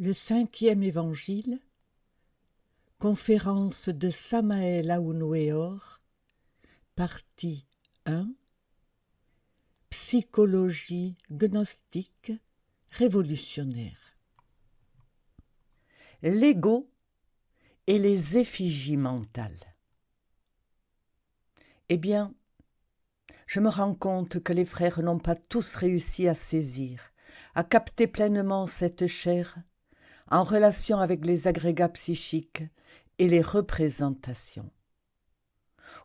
Le 5e évangile, conférence de Samael Aounouéor, partie 1, psychologie gnostique révolutionnaire. L'ego et les effigies mentales. Eh bien, je me rends compte que les frères n'ont pas tous réussi à saisir, à capter pleinement cette chair en relation avec les agrégats psychiques et les représentations.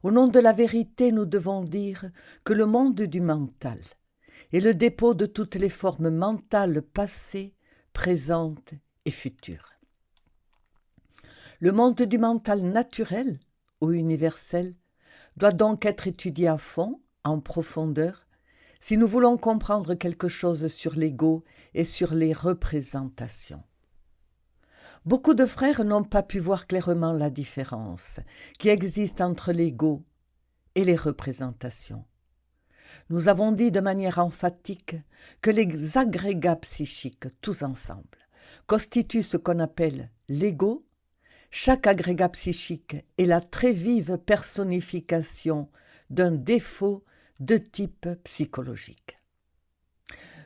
Au nom de la vérité, nous devons dire que le monde du mental est le dépôt de toutes les formes mentales passées, présentes et futures. Le monde du mental naturel ou universel doit donc être étudié à fond, en profondeur, si nous voulons comprendre quelque chose sur l'ego et sur les représentations. Beaucoup de frères n'ont pas pu voir clairement la différence qui existe entre l'ego et les représentations. Nous avons dit de manière emphatique que les agrégats psychiques, tous ensemble, constituent ce qu'on appelle l'ego. Chaque agrégat psychique est la très vive personnification d'un défaut de type psychologique.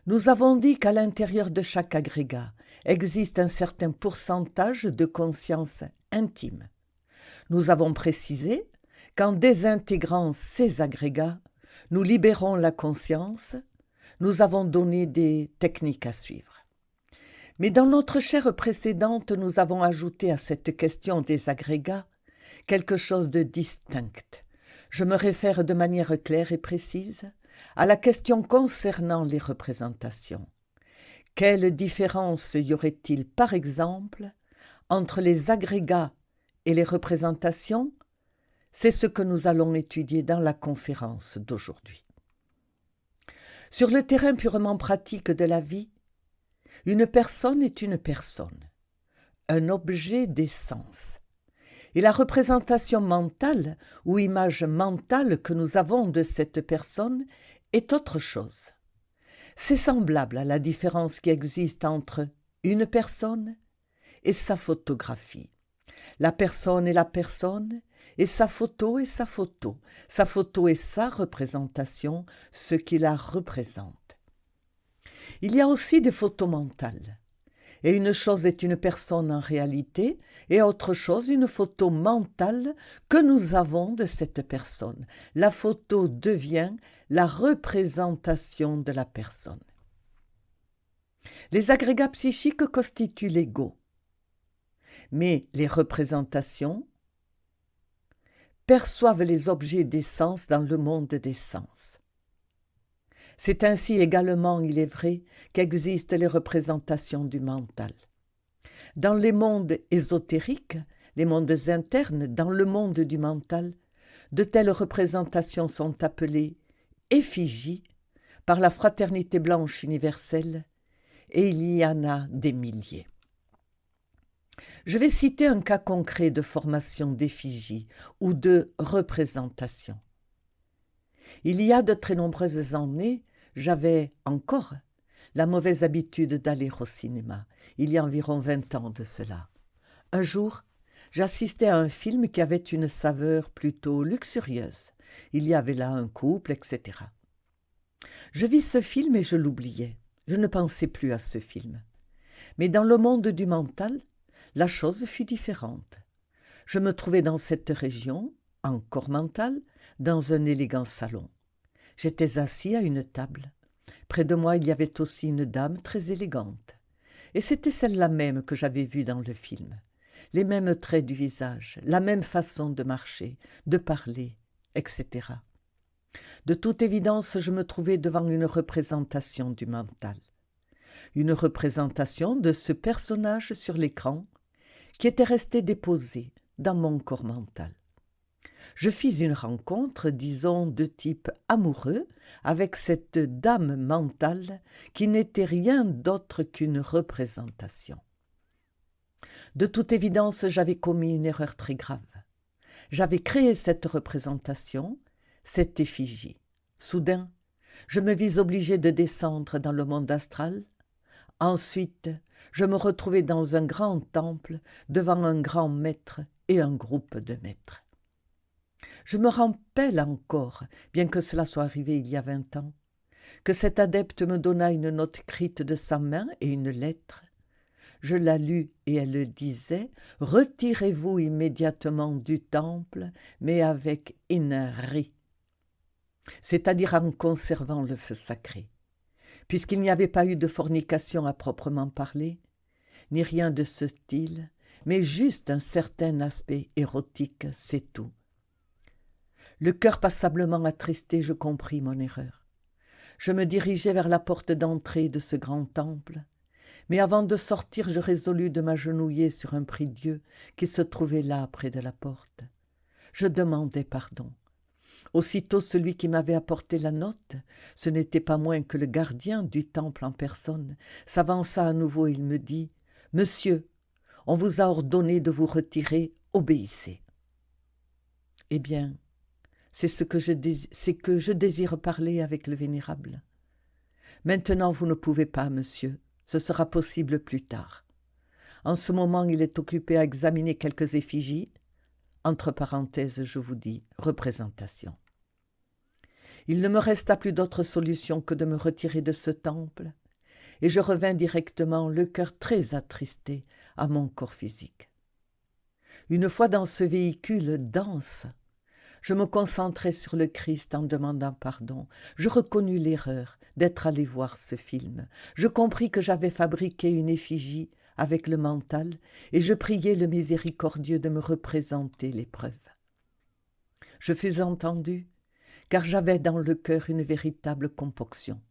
Nous avons dit qu'à l'intérieur de chaque agrégat existe un certain pourcentage de conscience intime. Nous avons précisé qu'en désintégrant ces agrégats, nous libérons la conscience. Nous avons donné des techniques à suivre. Mais dans notre chaire précédente, nous avons ajouté à cette question des agrégats quelque chose de distinct. Je me réfère de manière claire et précise à la question concernant les représentations. Quelle différence y aurait-il, par exemple, entre les agrégats et les représentations? C'est ce que nous allons étudier dans la conférence d'aujourd'hui. Sur le terrain purement pratique de la vie, une personne est une personne, un objet d'essence. Et la représentation mentale ou image mentale que nous avons de cette personne est autre chose. C'est semblable à la différence qui existe entre une personne et sa photographie. La personne est la personne et sa photo est sa photo. Sa photo est sa représentation, ce qui la représente. Il y a aussi des photos mentales. Et une chose est une personne en réalité, et autre chose une photo mentale que nous avons de cette personne. La photo devient la représentation de la personne. Les agrégats psychiques constituent l'ego, mais les représentations perçoivent les objets des sens dans le monde des sens. C'est ainsi également, il est vrai, qu'existent les représentations du mental. Dans les mondes ésotériques, les mondes internes, dans le monde du mental, de telles représentations sont appelées effigies par la fraternité blanche universelle, et il y en a des milliers. Je vais citer un cas concret de formation d'effigie ou de représentation. Il y a de très nombreuses années, j'avais encore la mauvaise habitude d'aller au cinéma. Il y a environ 20 ans de cela. Un jour, j'assistais à un film qui avait une saveur plutôt luxurieuse. Il y avait là un couple, etc. Je vis ce film et je l'oubliais. Je ne pensais plus à ce film. Mais dans le monde du mental, la chose fut différente. Je me trouvais dans cette région, en corps mental, dans un élégant salon. J'étais assis à une table. Près de moi, il y avait aussi une dame très élégante. Et c'était celle-là même que j'avais vue dans le film. Les mêmes traits du visage, la même façon de marcher, de parler, etc. De toute évidence, je me trouvais devant une représentation du mental. Une représentation de ce personnage sur l'écran qui était resté déposé dans mon corps mental. Je fis une rencontre, disons, de type amoureux avec cette dame mentale qui n'était rien d'autre qu'une représentation. De toute évidence, j'avais commis une erreur très grave. J'avais créé cette représentation, cette effigie. Soudain, je me vis obligée de descendre dans le monde astral. Ensuite, Je me retrouvais dans un grand temple, devant un grand maître et un groupe de maîtres. Je me rappelle encore, bien que cela soit arrivé il y a 20 ans, que cet adepte me donna une note écrite de sa main et une lettre. Je la lus et elle disait « Retirez-vous immédiatement du temple, mais avec inari », c'est-à-dire en conservant le feu sacré. Puisqu'il n'y avait pas eu de fornication à proprement parler, ni rien de ce style, mais juste un certain aspect érotique, c'est tout. Le cœur passablement attristé, je compris mon erreur. Je me dirigeai vers la porte d'entrée de ce grand temple, mais avant de sortir, je résolus de m'agenouiller sur un prie-dieu qui se trouvait là près de la porte. Je demandai pardon. Aussitôt celui qui m'avait apporté la note, ce n'était pas moins que le gardien du temple en personne, s'avança à nouveau et il me dit « Monsieur, on vous a ordonné de vous retirer, obéissez. » Eh bien, c'est que je désire parler avec le vénérable. Maintenant, vous ne pouvez pas, monsieur, ce sera possible plus tard. En ce moment, il est occupé à examiner quelques effigies, entre parenthèses, je vous dis, représentation. Il ne me resta plus d'autre solution que de me retirer de ce temple, et je revins directement, le cœur très attristé, à mon corps physique. Une fois dans ce véhicule dense, je me concentrai sur le Christ en demandant pardon. Je reconnus l'erreur d'être allé voir ce film. Je compris que j'avais fabriqué une effigie avec le mental et je priai le miséricordieux de me représenter l'épreuve. Je fus entendu, car j'avais dans le cœur une véritable compunction.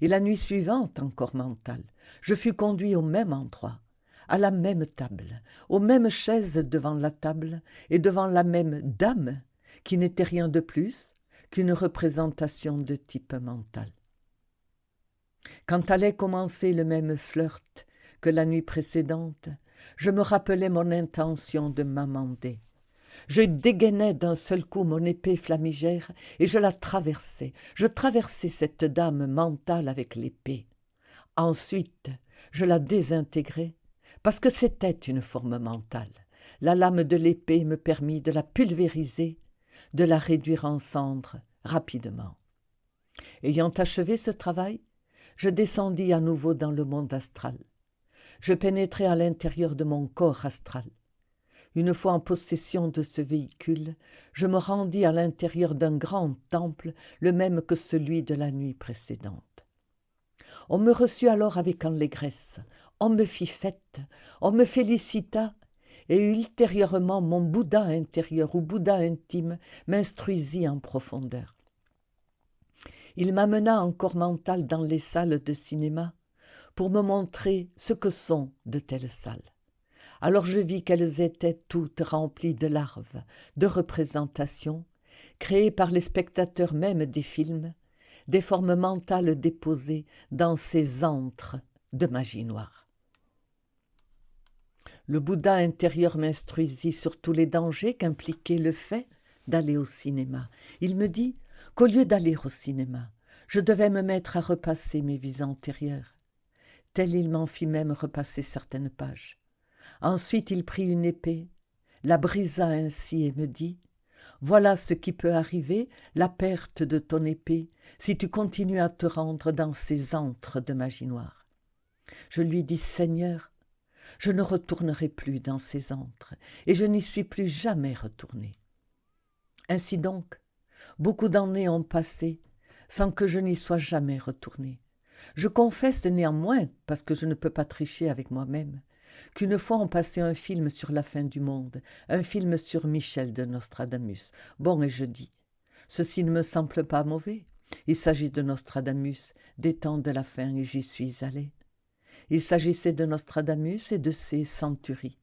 Et la nuit suivante, encore mentale, je fus conduit au même endroit, à la même table, aux mêmes chaises devant la table et devant la même dame qui n'était rien de plus qu'une représentation de type mental. Quand allait commencer le même flirt que la nuit précédente, je me rappelai mon intention de m'amender. Je dégainai d'un seul coup mon épée flamigère et je la traversai. Je traversai cette dame mentale avec l'épée. Ensuite, je la désintégrai parce que c'était une forme mentale. La lame de l'épée me permit de la pulvériser, de la réduire en cendres rapidement. Ayant achevé ce travail, je descendis à nouveau dans le monde astral. Je pénétrai à l'intérieur de mon corps astral. Une fois en possession de ce véhicule, je me rendis à l'intérieur d'un grand temple, le même que celui de la nuit précédente. On me reçut alors avec allégresse, on me fit fête, on me félicita, et ultérieurement mon Bouddha intérieur ou Bouddha intime m'instruisit en profondeur. Il m'amena en corps mental dans les salles de cinéma pour me montrer ce que sont de telles salles. Alors je vis qu'elles étaient toutes remplies de larves, de représentations, créées par les spectateurs même des films, des formes mentales déposées dans ces antres de magie noire. Le Bouddha intérieur m'instruisit sur tous les dangers qu'impliquait le fait d'aller au cinéma. Il me dit qu'au lieu d'aller au cinéma, je devais me mettre à repasser mes vies antérieures. Tel il m'en fit même repasser certaines pages. Ensuite il prit une épée, la brisa ainsi et me dit « Voilà ce qui peut arriver, la perte de ton épée, si tu continues à te rendre dans ces antres de magie noire. » Je lui dis « Seigneur, je ne retournerai plus dans ces antres, et je n'y suis plus jamais retourné. » Ainsi donc, beaucoup d'années ont passé sans que je n'y sois jamais retourné. Je confesse néanmoins, parce que je ne peux pas tricher avec moi-même, qu'une fois on passait un film sur la fin du monde, un film sur Michel de Nostradamus. Bon, et je dis, ceci ne me semble pas mauvais. Il s'agit de Nostradamus, des temps de la fin, et j'y suis allé. Il s'agissait de Nostradamus et de ses centuries.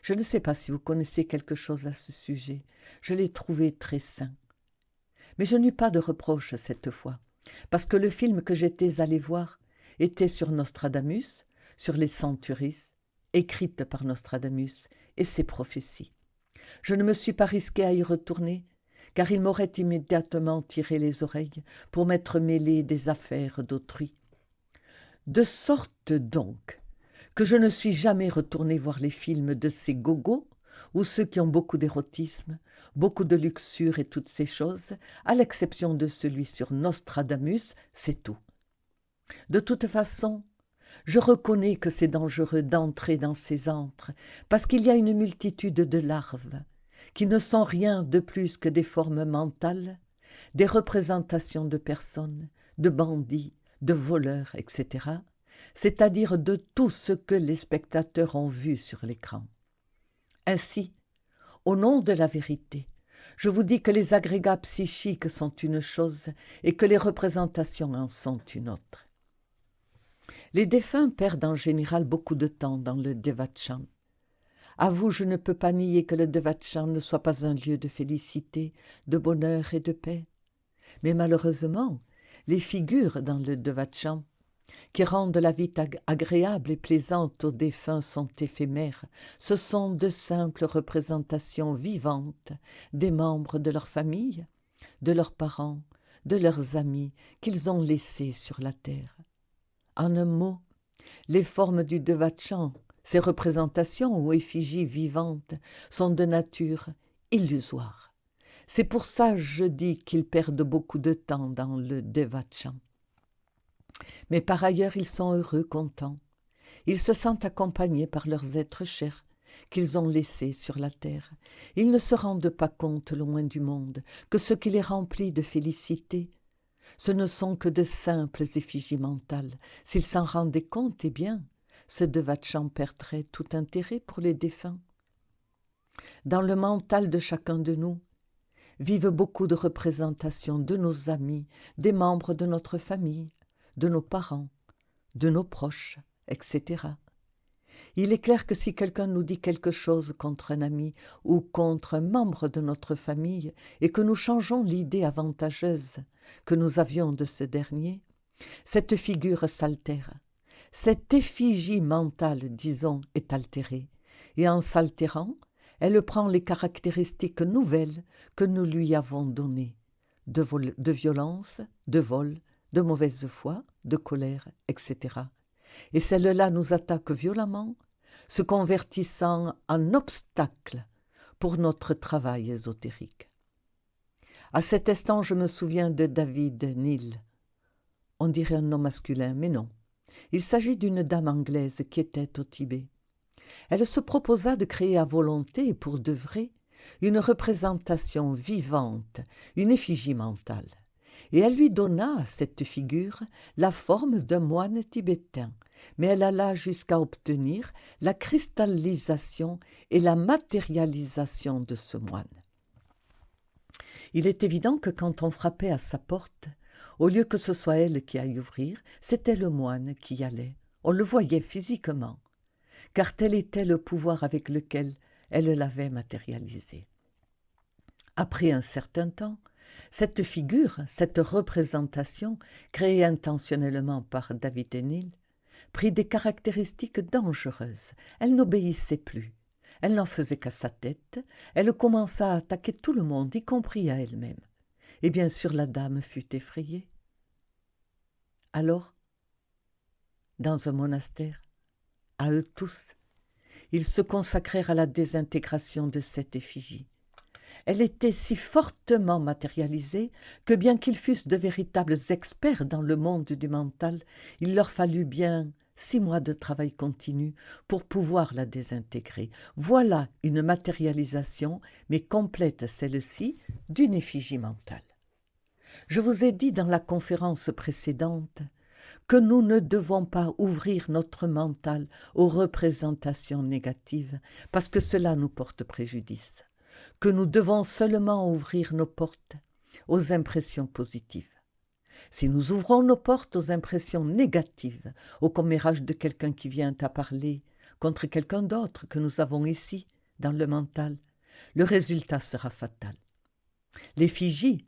Je ne sais pas si vous connaissez quelque chose à ce sujet. Je l'ai trouvé très sain. Mais je n'eus pas de reproche cette fois, parce que le film que j'étais allé voir était sur Nostradamus, sur les centuries, écrites par Nostradamus et ses prophéties. Je ne me suis pas risqué à y retourner, car il m'aurait immédiatement tiré les oreilles pour m'être mêlé des affaires d'autrui. De sorte donc que je ne suis jamais retournée voir les films de ces gogos ou ceux qui ont beaucoup d'érotisme, beaucoup de luxure et toutes ces choses, à l'exception de celui sur Nostradamus, c'est tout. De toute façon, je reconnais que c'est dangereux d'entrer dans ces antres, parce qu'il y a une multitude de larves, qui ne sont rien de plus que des formes mentales, des représentations de personnes, de bandits, de voleurs, etc., c'est-à-dire de tout ce que les spectateurs ont vu sur l'écran. Ainsi, au nom de la vérité, je vous dis que les agrégats psychiques sont une chose et que les représentations en sont une autre. Les défunts perdent en général beaucoup de temps dans le devachan. À vous, je ne peux pas nier que le devachan ne soit pas un lieu de félicité, de bonheur et de paix. Mais malheureusement, les figures dans le devachan qui rendent la vie agréable et plaisante aux défunts sont éphémères. Ce sont de simples représentations vivantes des membres de leur famille, de leurs parents, de leurs amis qu'ils ont laissés sur la terre. En un mot, les formes du devachan, ces représentations ou effigies vivantes, sont de nature illusoire. C'est pour ça que je dis qu'ils perdent beaucoup de temps dans le devachan. Mais par ailleurs, ils sont heureux, contents. Ils se sentent accompagnés par leurs êtres chers qu'ils ont laissés sur la terre. Ils ne se rendent pas compte, loin du monde, que ce qui les remplit de félicité, ce ne sont que de simples effigies mentales. S'ils s'en rendaient compte, eh bien, ce devachan perdrait tout intérêt pour les défunts. Dans le mental de chacun de nous vivent beaucoup de représentations de nos amis, des membres de notre famille, de nos parents, de nos proches, etc. Il est clair que si quelqu'un nous dit quelque chose contre un ami ou contre un membre de notre famille et que nous changeons l'idée avantageuse que nous avions de ce dernier, cette figure s'altère. Cette effigie mentale, disons, est altérée, et en s'altérant, elle prend les caractéristiques nouvelles que nous lui avons données, de violence, de vol, de mauvaise foi, de colère, etc. Et celle-là nous attaque violemment, se convertissant en obstacle pour notre travail ésotérique. À cet instant, je me souviens de David Neal. On dirait un nom masculin, mais non. Il s'agit d'une dame anglaise qui était au Tibet. Elle se proposa de créer à volonté et pour de vrai une représentation vivante, une effigie mentale. Et elle lui donna à cette figure la forme d'un moine tibétain, mais elle alla jusqu'à obtenir la cristallisation et la matérialisation de ce moine. Il est évident que quand on frappait à sa porte, au lieu que ce soit elle qui aille ouvrir, c'était le moine qui y allait. On le voyait physiquement, car tel était le pouvoir avec lequel elle l'avait matérialisé. Après un certain temps, cette figure, cette représentation, créée intentionnellement par David Neal, prit des caractéristiques dangereuses. Elle n'obéissait plus. Elle n'en faisait qu'à sa tête. Elle commença à attaquer tout le monde, y compris à elle-même. Et bien sûr, la dame fut effrayée. Alors, dans un monastère, à eux tous, ils se consacrèrent à la désintégration de cette effigie. Elle était si fortement matérialisée que bien qu'ils fussent de véritables experts dans le monde du mental, il leur fallut bien 6 mois de travail continu pour pouvoir la désintégrer. Voilà une matérialisation, mais complète celle-ci, d'une effigie mentale. Je vous ai dit dans la conférence précédente que nous ne devons pas ouvrir notre mental aux représentations négatives parce que cela nous porte préjudice, que nous devons seulement ouvrir nos portes aux impressions positives. Si nous ouvrons nos portes aux impressions négatives, au commérage de quelqu'un qui vient à parler contre quelqu'un d'autre que nous avons ici, dans le mental, le résultat sera fatal. L'effigie,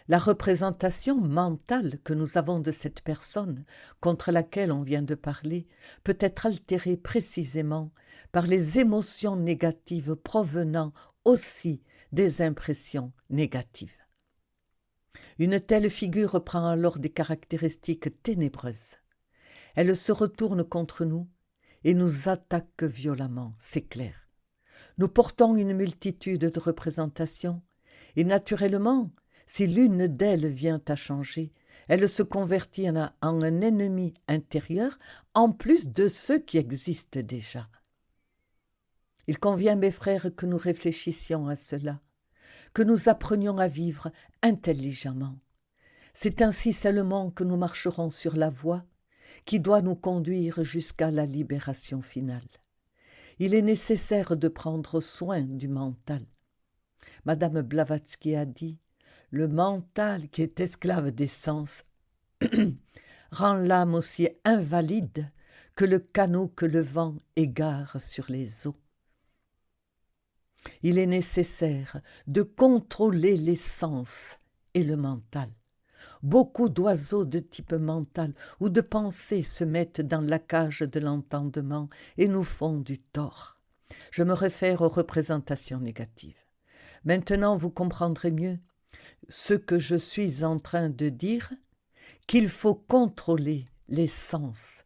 la représentation mentale que nous avons de cette personne contre laquelle on vient de parler peut être altérée précisément par les émotions négatives provenant aussi des impressions négatives. Une telle figure prend alors des caractéristiques ténébreuses. Elle se retourne contre nous et nous attaque violemment, c'est clair. Nous portons une multitude de représentations, et naturellement, si l'une d'elles vient à changer, elle se convertit en un ennemi intérieur, en plus de ceux qui existent déjà. Il convient, mes frères, que nous réfléchissions à cela, que nous apprenions à vivre intelligemment. C'est ainsi seulement que nous marcherons sur la voie qui doit nous conduire jusqu'à la libération finale. Il est nécessaire de prendre soin du mental. Madame Blavatsky a dit « Le mental qui est esclave des sens rend l'âme aussi invalide que le canot que le vent égare sur les eaux. » Il est nécessaire de contrôler les sens et le mental. Beaucoup d'oiseaux de type mental ou de pensée se mettent dans la cage de l'entendement et nous font du tort. Je me réfère aux représentations négatives. Maintenant, vous comprendrez mieux ce que je suis en train de dire, qu'il faut contrôler les sens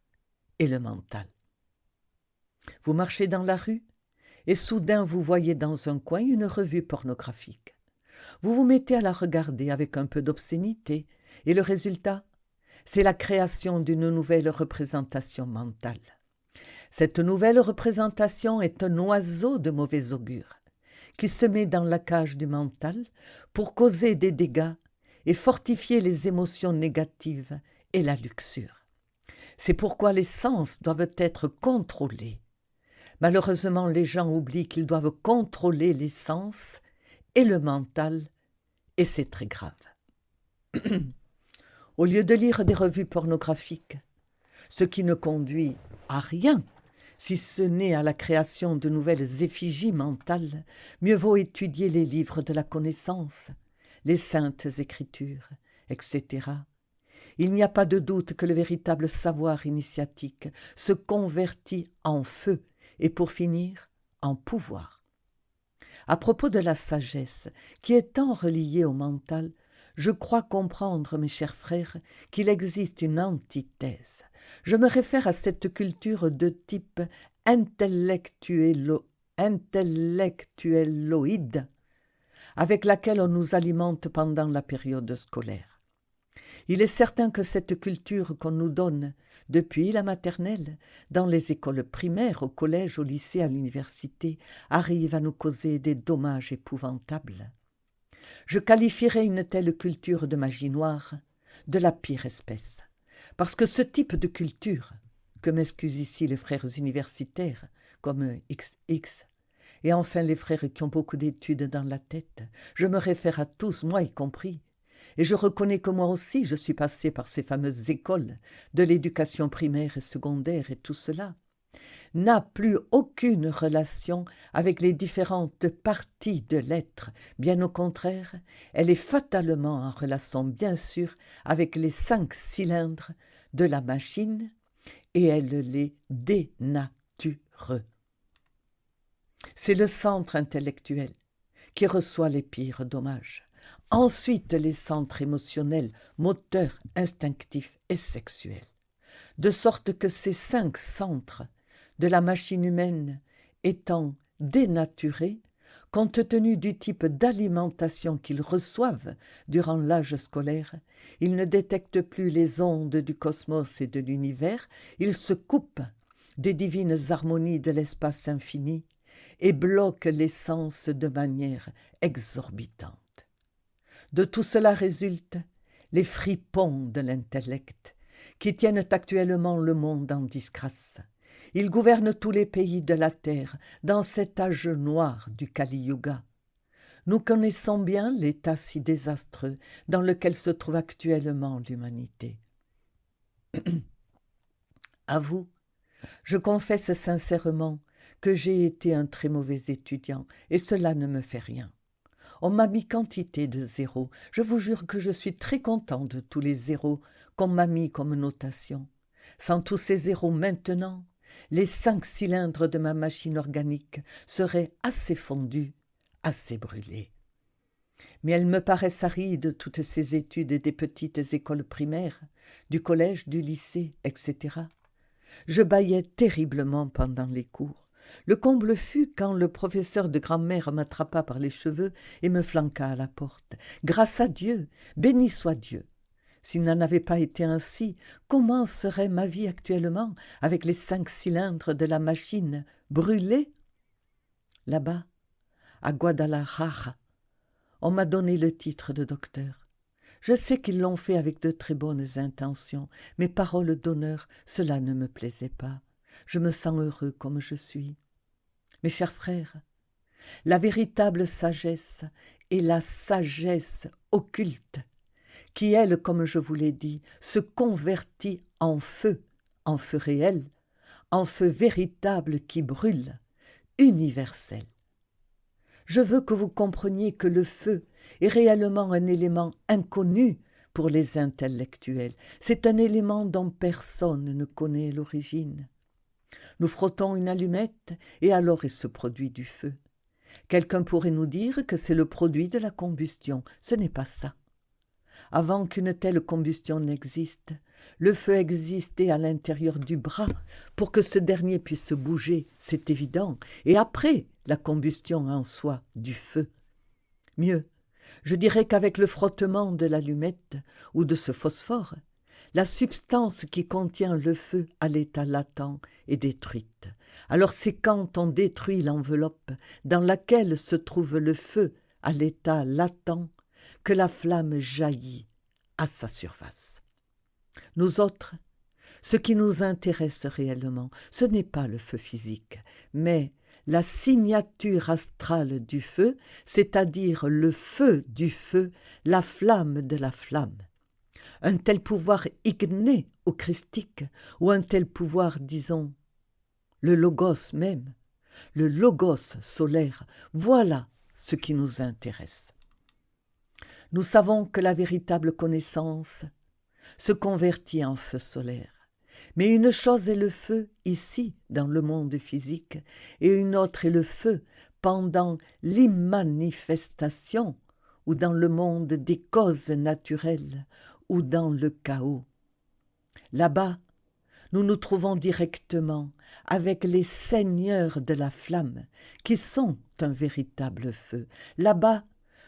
et le mental. Vous marchez dans la rue et soudain vous voyez dans un coin une revue pornographique. Vous vous mettez à la regarder avec un peu d'obscénité et le résultat, c'est la création d'une nouvelle représentation mentale. Cette nouvelle représentation est un oiseau de mauvais augure qui se met dans la cage du mental pour causer des dégâts et fortifier les émotions négatives et la luxure. C'est pourquoi les sens doivent être contrôlés. Malheureusement, les gens oublient qu'ils doivent contrôler les sens et le mental, et c'est très grave. Au lieu de lire des revues pornographiques, ce qui ne conduit à rien, si ce n'est à la création de nouvelles effigies mentales, mieux vaut étudier les livres de la connaissance, les saintes écritures, etc. Il n'y a pas de doute que le véritable savoir initiatique se convertit en feu et pour finir, en pouvoir. À propos de la sagesse, qui est tant reliée au mental, je crois comprendre, mes chers frères, qu'il existe une antithèse. Je me réfère à cette culture de type intellectuelloïde avec laquelle on nous alimente pendant la période scolaire. Il est certain que cette culture qu'on nous donne depuis la maternelle, dans les écoles primaires, au collège, au lycée, à l'université, arrive à nous causer des dommages épouvantables. Je qualifierais une telle culture de magie noire de la pire espèce, parce que ce type de culture, que m'excusent ici les frères universitaires, comme XX, et enfin les frères qui ont beaucoup d'études dans la tête, je me réfère à tous, moi y compris, et je reconnais que moi aussi je suis passé par ces fameuses écoles de l'éducation primaire et secondaire et tout cela, n'a plus aucune relation avec les différentes parties de l'être. Bien au contraire, elle est fatalement en relation bien sûr avec les 5 cylindres de la machine et elle les dénature. C'est le centre intellectuel qui reçoit les pires dommages. Ensuite, les centres émotionnels, moteurs, instinctifs et sexuels. De sorte que ces 5 centres de la machine humaine étant dénaturés, compte tenu du type d'alimentation qu'ils reçoivent durant l'âge scolaire, ils ne détectent plus les ondes du cosmos et de l'univers, ils se coupent des divines harmonies de l'espace infini et bloquent les sens de manière exorbitante. De tout cela résultent les fripons de l'intellect qui tiennent actuellement le monde en disgrâce. Ils gouvernent tous les pays de la terre dans cet âge noir du Kali-Yuga. Nous connaissons bien l'état si désastreux dans lequel se trouve actuellement l'humanité. À vous, je confesse sincèrement que j'ai été un très mauvais étudiant et cela ne me fait rien. On m'a mis quantité de zéros. Je vous jure que je suis très content de tous les zéros qu'on m'a mis comme notation. Sans tous ces zéros maintenant, les 5 cylindres de ma machine organique seraient assez fondus, assez brûlés. Mais elles me paraissent arides, toutes ces études des petites écoles primaires, du collège, du lycée, etc. Je bâillais terriblement pendant les cours. Le comble fut quand le professeur de grammaire m'attrapa par les cheveux et me flanqua à la porte. Grâce à Dieu, béni soit Dieu. S'il n'en avait pas été ainsi, comment serait ma vie actuellement avec les 5 cylindres de la machine brûlés? Là-bas, à Guadalajara, on m'a donné le titre de docteur. Je sais qu'ils l'ont fait avec de très bonnes intentions, mais parole d'honneur, cela ne me plaisait pas. Je me sens heureux comme je suis. Mes chers frères, la véritable sagesse est la sagesse occulte, qui, elle, comme je vous l'ai dit, se convertit en feu réel, en feu véritable qui brûle, universel. Je veux que vous compreniez que le feu est réellement un élément inconnu pour les intellectuels. C'est un élément dont personne ne connaît l'origine. Nous frottons une allumette et alors il se produit du feu. Quelqu'un pourrait nous dire que c'est le produit de la combustion. Ce n'est pas ça. Avant qu'une telle combustion n'existe, le feu existait à l'intérieur du bras pour que ce dernier puisse bouger, c'est évident, et après la combustion en soi du feu. Mieux, je dirais qu'avec le frottement de l'allumette ou de ce phosphore, la substance qui contient le feu à l'état latent est détruite. Alors c'est quand on détruit l'enveloppe dans laquelle se trouve le feu à l'état latent que la flamme jaillit à sa surface. Nous autres, ce qui nous intéresse réellement, ce n'est pas le feu physique, mais la signature astrale du feu, c'est-à-dire le feu du feu, la flamme de la flamme. Un tel pouvoir igné ou christique, ou un tel pouvoir, disons, le logos même, le logos solaire, voilà ce qui nous intéresse. Nous savons que la véritable connaissance se convertit en feu solaire. Mais une chose est le feu ici, dans le monde physique, et une autre est le feu pendant l'immanifestation, ou dans le monde des causes naturelles, ou dans le chaos. Là-bas, nous nous trouvons directement avec les seigneurs de la flamme, qui sont un véritable feu. Là-bas,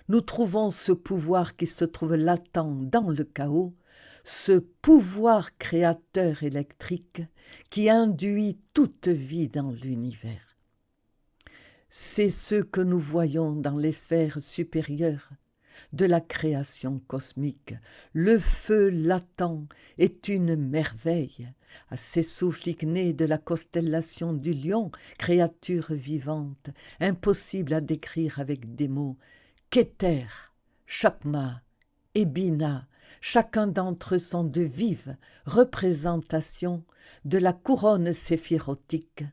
nous trouvons ce pouvoir qui se trouve latent dans le chaos, ce pouvoir créateur électrique qui induit toute vie dans l'univers. C'est ce que nous voyons dans les sphères supérieures de la création cosmique. Le feu latent est une merveille. À ces souffles ignés de la constellation du lion, créature vivante, impossible à décrire avec des mots, Keter, Chokma et Bina, chacun d'entre eux sont de vives représentations de la couronne séphirotique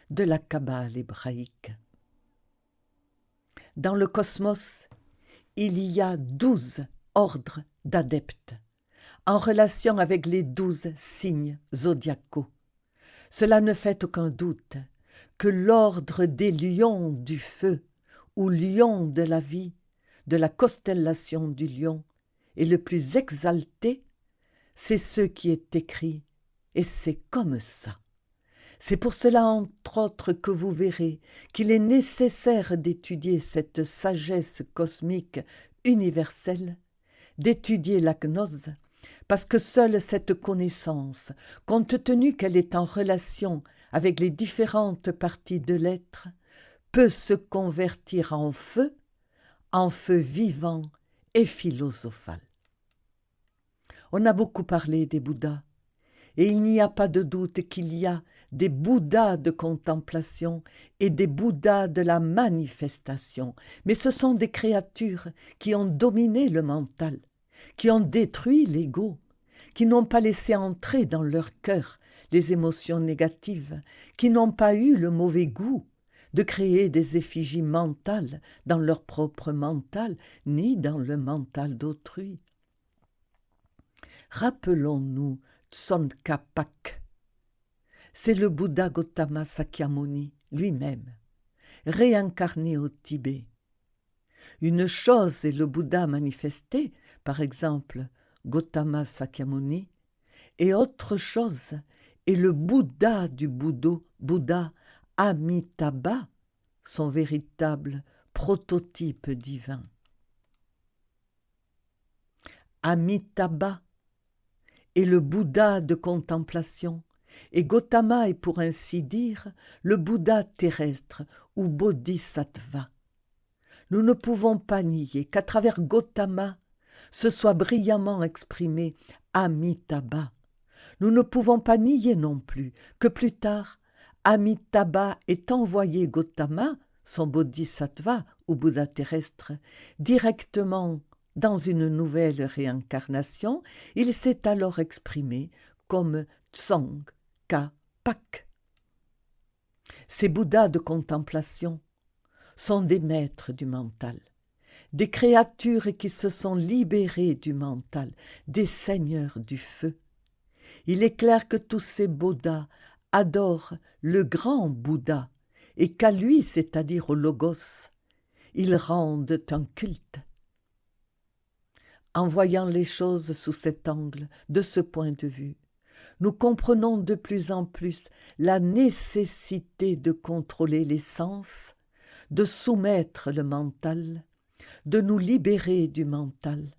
de la Kabbale hébraïque. Dans le cosmos, il y a 12 ordres d'adeptes, en relation avec les 12 signes zodiacaux. Cela ne fait aucun doute que l'ordre des lions du feu, ou lions de la vie, de la constellation du lion, est le plus exalté, c'est ce qui est écrit, et c'est comme ça. C'est pour cela, entre autres, que vous verrez qu'il est nécessaire d'étudier cette sagesse cosmique universelle, d'étudier la gnose, parce que seule cette connaissance, compte tenu qu'elle est en relation avec les différentes parties de l'être, peut se convertir en feu vivant et philosophal. On a beaucoup parlé des Bouddhas, et il n'y a pas de doute qu'il y a des Bouddhas de contemplation et des Bouddhas de la manifestation, mais ce sont des créatures qui ont dominé le mental, qui ont détruit l'ego, qui n'ont pas laissé entrer dans leur cœur les émotions négatives, qui n'ont pas eu le mauvais goût de créer des effigies mentales dans leur propre mental, ni dans le mental d'autrui. Rappelons-nous Tsongkhapa. C'est le Bouddha Gautama Sakyamuni lui-même, réincarné au Tibet. Une chose est le Bouddha manifesté, par exemple Gautama Sakyamuni, et autre chose et le Bouddha du Bouddha Amitabha, son véritable prototype divin. Amitabha est le Bouddha de contemplation, et Gautama est pour ainsi dire le Bouddha terrestre ou Bodhisattva. Nous ne pouvons pas nier qu'à travers Gautama se soit brillamment exprimé Amitabha. Nous ne pouvons pas nier non plus que plus tard, Amitabha ait envoyé Gautama, son Bodhisattva ou Bouddha terrestre, directement dans une nouvelle réincarnation. Il s'est alors exprimé comme Tsongkhapa. Ces Bouddhas de contemplation sont des maîtres du mental, des créatures qui se sont libérées du mental, des seigneurs du feu. Il est clair que tous ces Bouddhas adorent le grand Bouddha et qu'à lui, c'est-à-dire au Logos, ils rendent un culte. En voyant les choses sous cet angle, de ce point de vue, nous comprenons de plus en plus la nécessité de contrôler les sens, de soumettre le mental, de nous libérer du mental,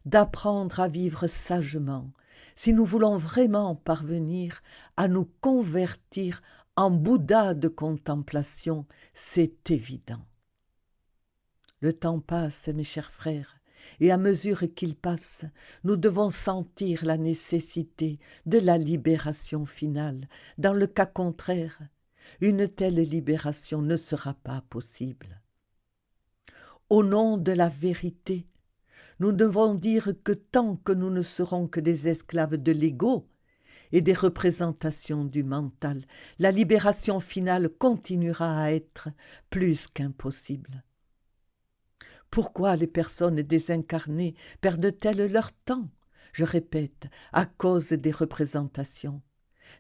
d'apprendre à vivre sagement, si nous voulons vraiment parvenir à nous convertir en Bouddha de contemplation, c'est évident. Le temps passe, mes chers frères, et à mesure qu'il passe, nous devons sentir la nécessité de la libération finale. Dans le cas contraire, une telle libération ne sera pas possible. Au nom de la vérité, nous devons dire que tant que nous ne serons que des esclaves de l'ego et des représentations du mental, la libération finale continuera à être plus qu'impossible. Pourquoi les personnes désincarnées perdent-elles leur temps? Je répète, à cause des représentations.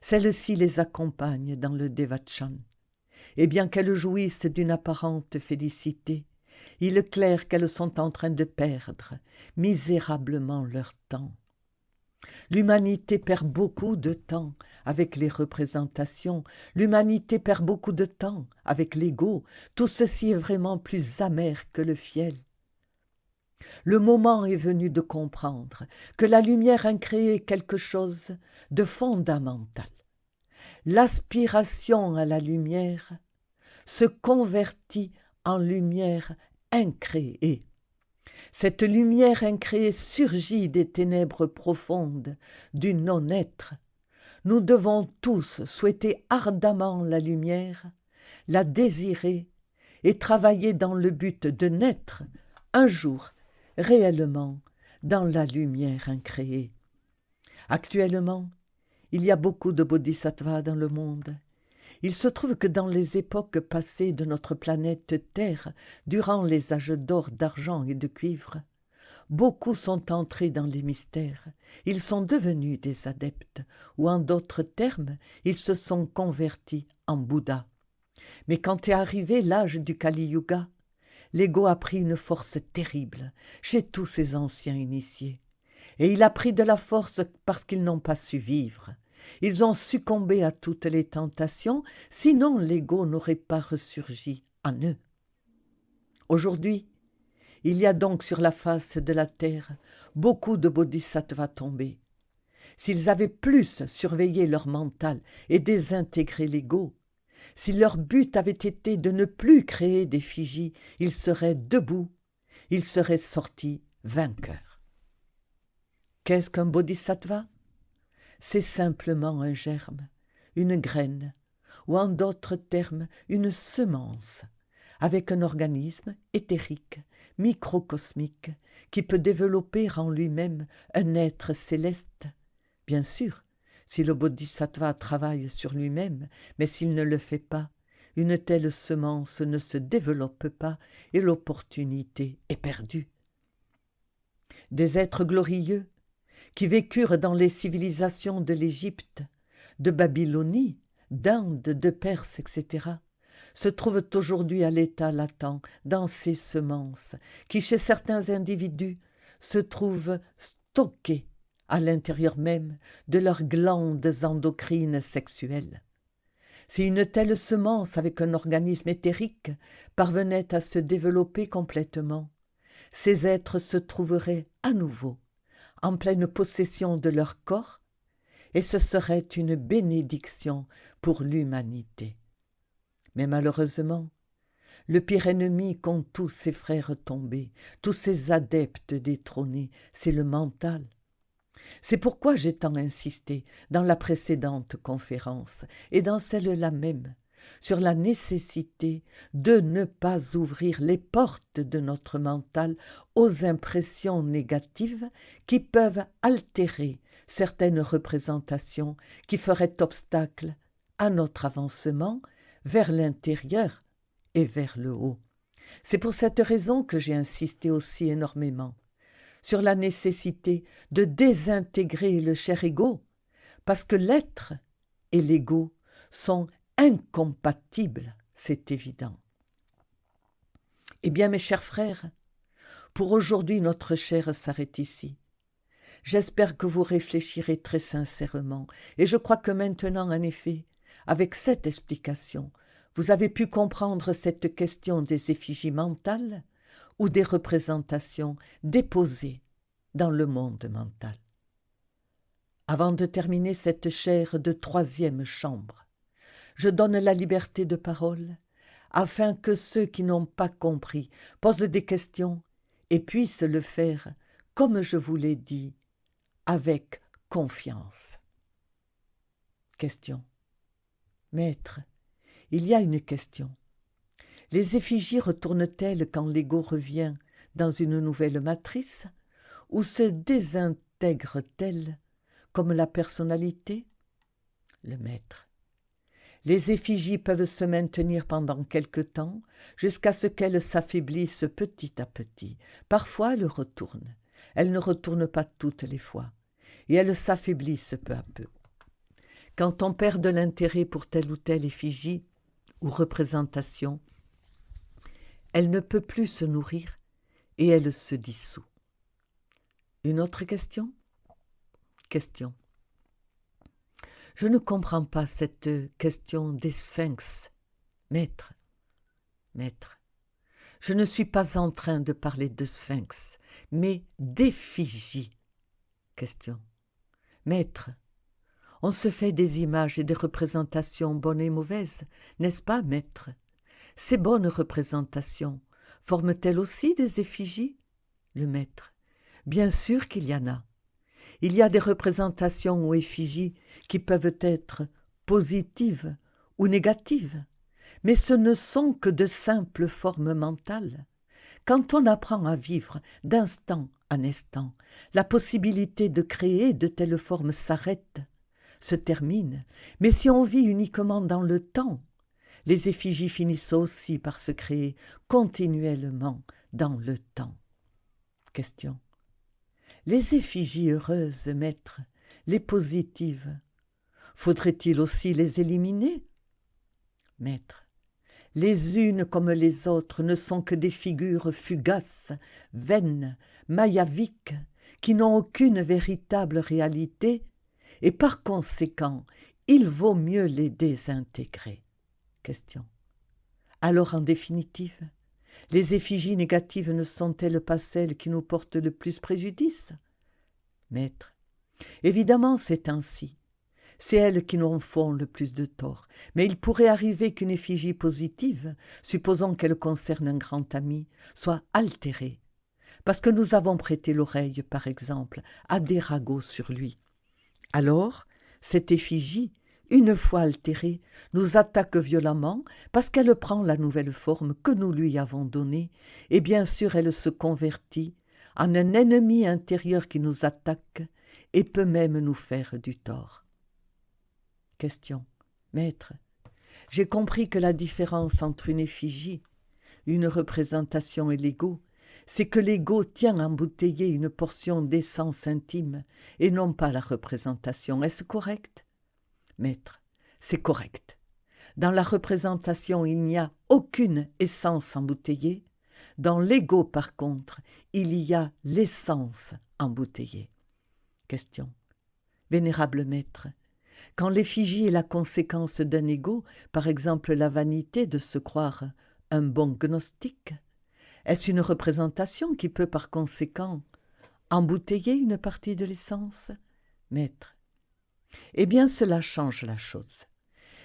Celles-ci les accompagnent dans le Devachan. Et bien qu'elles jouissent d'une apparente félicité, il est clair qu'elles sont en train de perdre misérablement leur temps. L'humanité perd beaucoup de temps avec les représentations, l'humanité perd beaucoup de temps avec l'ego, tout ceci est vraiment plus amer que le fiel. Le moment est venu de comprendre que la lumière incréée est quelque chose de fondamental. L'aspiration à la lumière se convertit en lumière incréée. Cette lumière incréée surgit des ténèbres profondes du non-être. Nous devons tous souhaiter ardemment la lumière, la désirer et travailler dans le but de naître un jour réellement dans la lumière incréée. Actuellement, il y a beaucoup de bodhisattvas dans le monde. Il se trouve que dans les époques passées de notre planète Terre, durant les âges d'or, d'argent et de cuivre, beaucoup sont entrés dans les mystères. Ils sont devenus des adeptes, ou en d'autres termes, ils se sont convertis en Bouddha. Mais quand est arrivé l'âge du Kali Yuga, l'ego a pris une force terrible chez tous ces anciens initiés. Et il a pris de la force parce qu'ils n'ont pas su vivre. Ils ont succombé à toutes les tentations, sinon l'ego n'aurait pas ressurgi en eux. Aujourd'hui, il y a donc sur la face de la terre beaucoup de bodhisattvas tombés. S'ils avaient plus surveillé leur mental et désintégré l'ego, si leur but avait été de ne plus créer d'effigie, ils seraient debout, ils seraient sortis vainqueurs. Qu'est-ce qu'un bodhisattva? C'est simplement un germe, une graine, ou en d'autres termes, une semence, avec un organisme éthérique, microcosmique, qui peut développer en lui-même un être céleste. Bien sûr, si le bodhisattva travaille sur lui-même, mais s'il ne le fait pas, une telle semence ne se développe pas et l'opportunité est perdue. Des êtres glorieux, qui vécurent dans les civilisations de l'Égypte, de Babylonie, d'Inde, de Perse, etc., se trouvent aujourd'hui à l'état latent dans ces semences qui, chez certains individus, se trouvent stockées à l'intérieur même de leurs glandes endocrines sexuelles. Si une telle semence avec un organisme éthérique parvenait à se développer complètement, ces êtres se trouveraient à nouveau en pleine possession de leur corps et ce serait une bénédiction pour l'humanité. Mais malheureusement, le pire ennemi qu'ont tous ces frères tombés, tous ces adeptes détrônés, c'est le mental. C'est pourquoi j'ai tant insisté dans la précédente conférence et dans celle-là même sur la nécessité de ne pas ouvrir les portes de notre mental aux impressions négatives qui peuvent altérer certaines représentations qui feraient obstacle à notre avancement vers l'intérieur et vers le haut. C'est pour cette raison que j'ai insisté aussi énormément sur la nécessité de désintégrer le cher ego, parce que l'être et l'ego sont incompatibles, c'est évident. Eh bien, mes chers frères, pour aujourd'hui, notre chaire s'arrête ici. J'espère que vous réfléchirez très sincèrement, et je crois que maintenant, en effet, avec cette explication, vous avez pu comprendre cette question des effigies mentales ou des représentations déposées dans le monde mental. Avant de terminer cette chaire de troisième chambre, je donne la liberté de parole afin que ceux qui n'ont pas compris posent des questions et puissent le faire, comme je vous l'ai dit, avec confiance. Question. Maître, il y a une question. Les effigies retournent-elles quand l'ego revient dans une nouvelle matrice ou se désintègrent-elles comme la personnalité? Le maître. Les effigies peuvent se maintenir pendant quelque temps jusqu'à ce qu'elles s'affaiblissent petit à petit. Parfois elles retournent. Elles ne retournent pas toutes les fois et elles s'affaiblissent peu à peu. Quand on perd de l'intérêt pour telle ou telle effigie ou représentation, elle ne peut plus se nourrir et elle se dissout. Une autre question? Question. Je ne comprends pas cette question des sphinx. Maître, je ne suis pas en train de parler de sphinx, mais d'effigie. Question. Maître, on se fait des images et des représentations bonnes et mauvaises, n'est-ce pas, maître? Ces bonnes représentations forment-elles aussi des effigies? Le maître. Bien sûr qu'il y en a. Il y a des représentations ou effigies qui peuvent être positives ou négatives, mais ce ne sont que de simples formes mentales. Quand on apprend à vivre d'instant en instant, la possibilité de créer de telles formes s'arrête, se termine, mais si on vit uniquement dans le temps, les effigies finissent aussi par se créer continuellement dans le temps. Question. Les effigies heureuses, maître, les positives, faudrait-il aussi les éliminer? Maître, les unes comme les autres ne sont que des figures fugaces, vaines, mayaviques, qui n'ont aucune véritable réalité, et par conséquent, il vaut mieux les désintégrer. Question. Alors, en définitive, les effigies négatives ne sont-elles pas celles qui nous portent le plus préjudice? Maître, évidemment c'est ainsi. C'est elles qui nous font le plus de tort. Mais il pourrait arriver qu'une effigie positive, supposons qu'elle concerne un grand ami, soit altérée, parce que nous avons prêté l'oreille, par exemple, à des ragots sur lui. Alors, cette effigie, une fois altérée, nous attaque violemment parce qu'elle prend la nouvelle forme que nous lui avons donnée et bien sûr elle se convertit en un ennemi intérieur qui nous attaque et peut même nous faire du tort. Question. Maître, j'ai compris que la différence entre une effigie, une représentation et l'ego, c'est que l'ego tient à embouteiller une portion d'essence intime et non pas la représentation. Est-ce correct? Maître, c'est correct. Dans la représentation, il n'y a aucune essence embouteillée. Dans l'ego, par contre, il y a l'essence embouteillée. Question. Vénérable maître, quand l'effigie est la conséquence d'un ego, par exemple la vanité de se croire un bon gnostique, est-ce une représentation qui peut par conséquent embouteiller une partie de l'essence? Maître. Eh bien cela change la chose.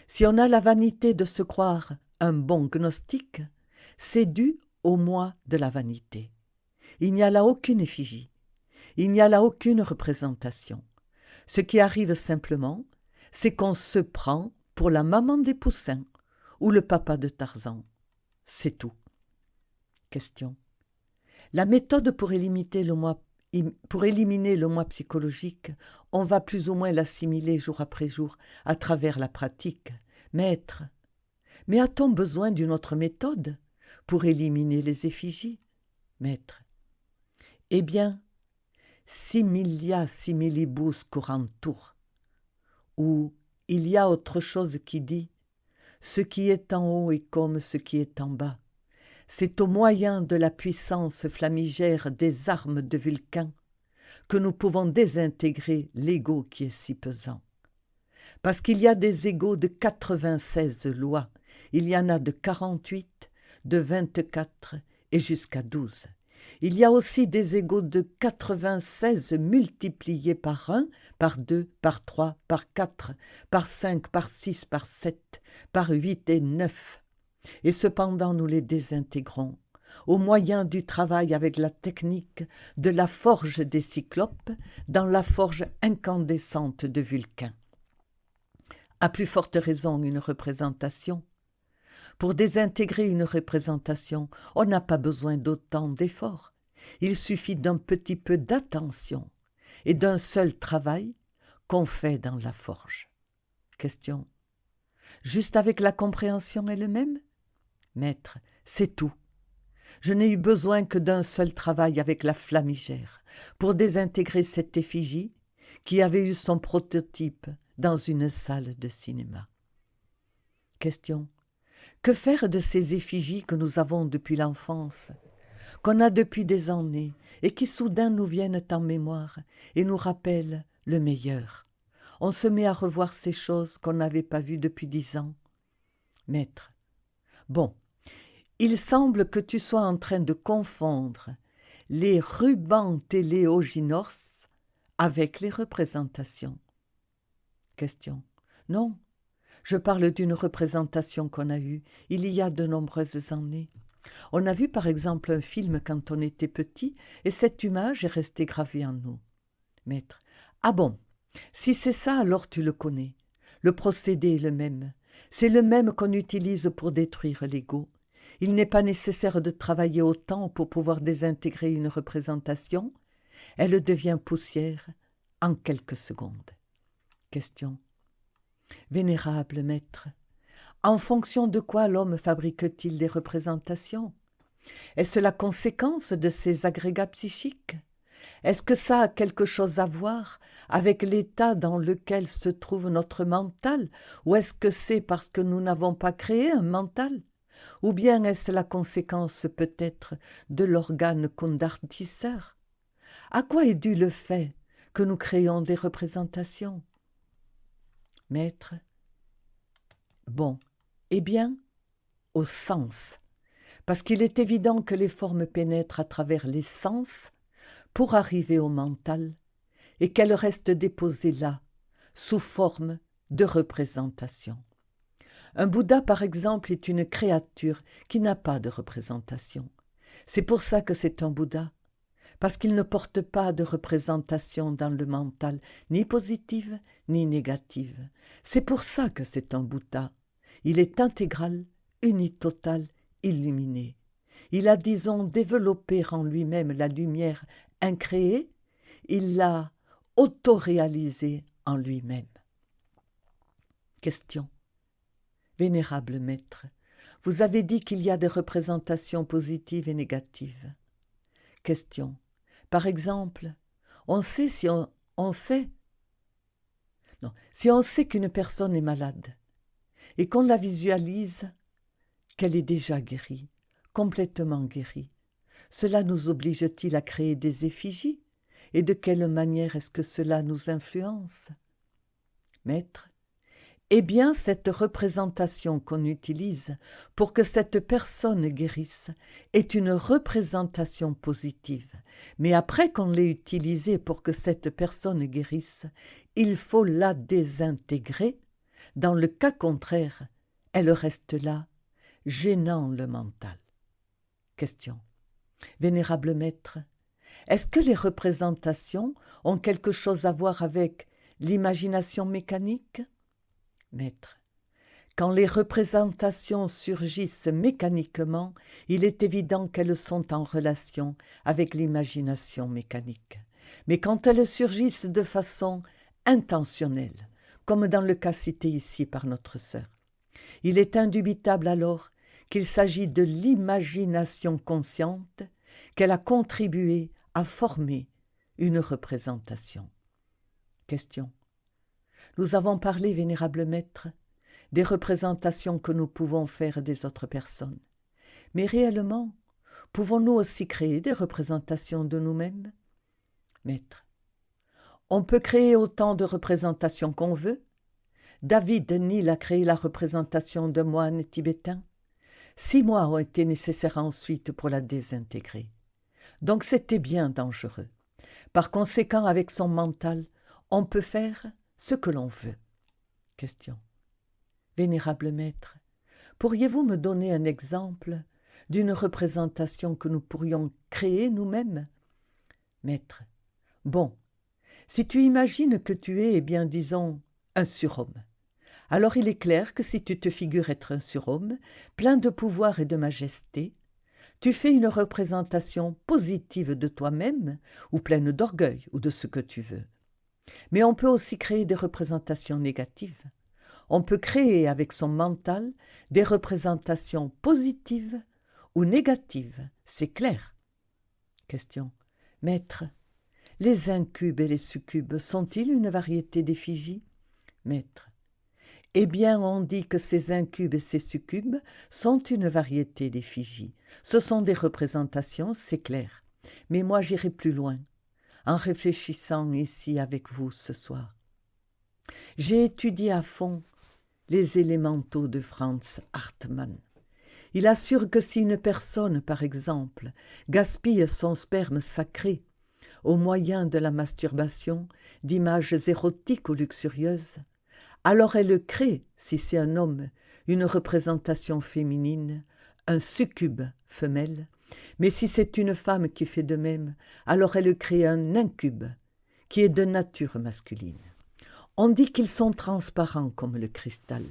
Si on a la vanité de se croire un bon gnostique, c'est dû au moi de la vanité. Il n'y a là aucune effigie, il n'y a là aucune représentation. Ce qui arrive simplement, c'est qu'on se prend pour la maman des poussins ou le papa de Tarzan. C'est tout. Question. La méthode pour éliminer le moi psychologique, on va plus ou moins l'assimiler jour après jour à travers la pratique. Maître, mais a-t-on besoin d'une autre méthode pour éliminer les effigies? Maître. Eh bien, similia similibus curantur, ou il y a autre chose qui dit « ce qui est en haut est comme ce qui est en bas ». C'est au moyen de la puissance flamigère des armes de Vulcain que nous pouvons désintégrer l'ego qui est si pesant. Parce qu'il y a des égos de 96 lois, il y en a de 48, de 24 et jusqu'à 12. Il y a aussi des égos de 96 multipliés par 1, par 2, par 3, par 4, par 5, par 6, par 7, par 8 et 9. Et cependant nous les désintégrons au moyen du travail avec la technique de la forge des cyclopes dans la forge incandescente de Vulcain. À plus forte raison une représentation. Pour désintégrer une représentation, on n'a pas besoin d'autant d'efforts. Il suffit d'un petit peu d'attention et d'un seul travail qu'on fait dans la forge. Question. Juste avec la compréhension elle-même? Maître, c'est tout. Je n'ai eu besoin que d'un seul travail avec la flamigère pour désintégrer cette effigie qui avait eu son prototype dans une salle de cinéma. Question. Que faire de ces effigies que nous avons depuis l'enfance, qu'on a depuis des années et qui soudain nous viennent en mémoire et nous rappellent le meilleur? On se met à revoir ces choses qu'on n'avait pas vues depuis 10 ans. Maître. Bon. Il semble que tu sois en train de confondre les rubans téléoginos avec les représentations. Question. Non, je parle d'une représentation qu'on a eue il y a de nombreuses années. On a vu par exemple un film quand on était petit et cette image est restée gravée en nous. Maître. Ah bon, si c'est ça alors tu le connais. Le procédé est le même. C'est le même qu'on utilise pour détruire l'ego. Il n'est pas nécessaire de travailler autant pour pouvoir désintégrer une représentation. Elle devient poussière en quelques secondes. Question. Vénérable maître, en fonction de quoi l'homme fabrique-t-il des représentations? Est-ce la conséquence de ses agrégats psychiques? Est-ce que ça a quelque chose à voir avec l'état dans lequel se trouve notre mental? Ou est-ce que c'est parce que nous n'avons pas créé un mental? Ou bien est-ce la conséquence peut-être de l'organe condartisseur? À quoi est dû le fait que nous créons des représentations? Maître. Bon, eh bien, au sens, parce qu'il est évident que les formes pénètrent à travers les sens pour arriver au mental et qu'elles restent déposées là, sous forme de représentation. Un Bouddha, par exemple, est une créature qui n'a pas de représentation. C'est pour ça que c'est un Bouddha, parce qu'il ne porte pas de représentation dans le mental, ni positive ni négative. C'est pour ça que c'est un Bouddha. Il est intégral, unitotal, illuminé. Il a, disons, développé en lui-même la lumière incréée, il l'a autoréalisée en lui-même. Question. Vénérable maître, vous avez dit qu'il y a des représentations positives et négatives. Question. Par exemple, on sait si on sait qu'une personne est malade et qu'on la visualise qu'elle est déjà guérie, complètement guérie, cela nous oblige-t-il à créer des effigies et de quelle manière est-ce que cela nous influence? Maître, eh bien, cette représentation qu'on utilise pour que cette personne guérisse est une représentation positive. Mais après qu'on l'ait utilisée pour que cette personne guérisse, il faut la désintégrer. Dans le cas contraire, elle reste là, gênant le mental. Question. Vénérable maître, est-ce que les représentations ont quelque chose à voir avec l'imagination mécanique? Maître, quand les représentations surgissent mécaniquement, il est évident qu'elles sont en relation avec l'imagination mécanique. Mais quand elles surgissent de façon intentionnelle, comme dans le cas cité ici par notre sœur, il est indubitable alors qu'il s'agit de l'imagination consciente qu'elle a contribué à former une représentation. Question. Nous avons parlé, vénérable maître, des représentations que nous pouvons faire des autres personnes. Mais réellement, pouvons-nous aussi créer des représentations de nous-mêmes? Maître, on peut créer autant de représentations qu'on veut. David Nil a créé la représentation d'un moine tibétain. 6 mois ont été nécessaires ensuite pour la désintégrer. Donc c'était bien dangereux. Par conséquent, avec son mental, on peut faire ce que l'on veut. Question. Vénérable maître, pourriez-vous me donner un exemple d'une représentation que nous pourrions créer nous-mêmes? Maître. Bon, si tu imagines que tu es, eh bien disons, un surhomme, alors il est clair que si tu te figures être un surhomme, plein de pouvoir et de majesté, tu fais une représentation positive de toi-même ou pleine d'orgueil ou de ce que tu veux. Mais on peut aussi créer des représentations négatives. On peut créer avec son mental des représentations positives ou négatives, c'est clair. Question. Maître, les incubes et les succubes sont-ils une variété d'effigies? Maître. Eh bien, on dit que ces incubes et ces succubes sont une variété d'effigies. Ce sont des représentations, c'est clair. Mais moi, j'irai plus loin, en réfléchissant ici avec vous ce soir. J'ai étudié à fond les élémentaux de Franz Hartmann. Il assure que si une personne, par exemple, gaspille son sperme sacré au moyen de la masturbation d'images érotiques ou luxurieuses, alors elle crée, si c'est un homme, une représentation féminine, un succube femelle, mais si c'est une femme qui fait de même, alors elle crée un incube, qui est de nature masculine. On dit qu'ils sont transparents comme le cristal.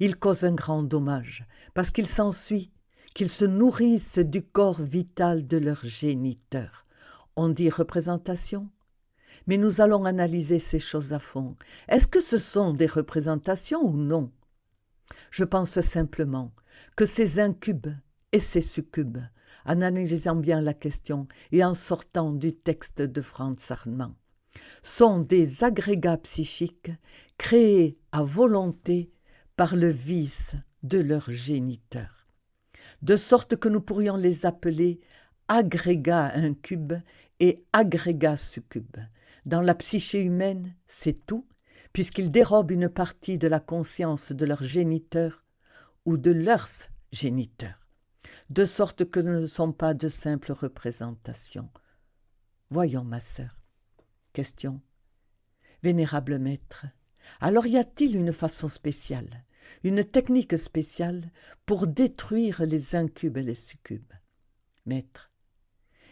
Ils causent un grand dommage, parce qu'il s'ensuit qu'ils se nourrissent du corps vital de leur géniteur. On dit représentation, mais nous allons analyser ces choses à fond. Est-ce que ce sont des représentations ou non? Je pense simplement que ces incubes et ces succubes, en analysant bien la question et en sortant du texte de Franz Hartmann, sont des agrégats psychiques créés à volonté par le vice de leur géniteur, de sorte que nous pourrions les appeler agrégats incubes et agrégats succubes. Dans la psyché humaine, c'est tout, puisqu'ils dérobent une partie de la conscience de leur géniteur ou de leurs géniteurs, de sorte que ce ne sont pas de simples représentations. Voyons, ma sœur. Question. Vénérable maître, alors y a-t-il une façon spéciale, une technique spéciale pour détruire les incubes et les succubes? Maître.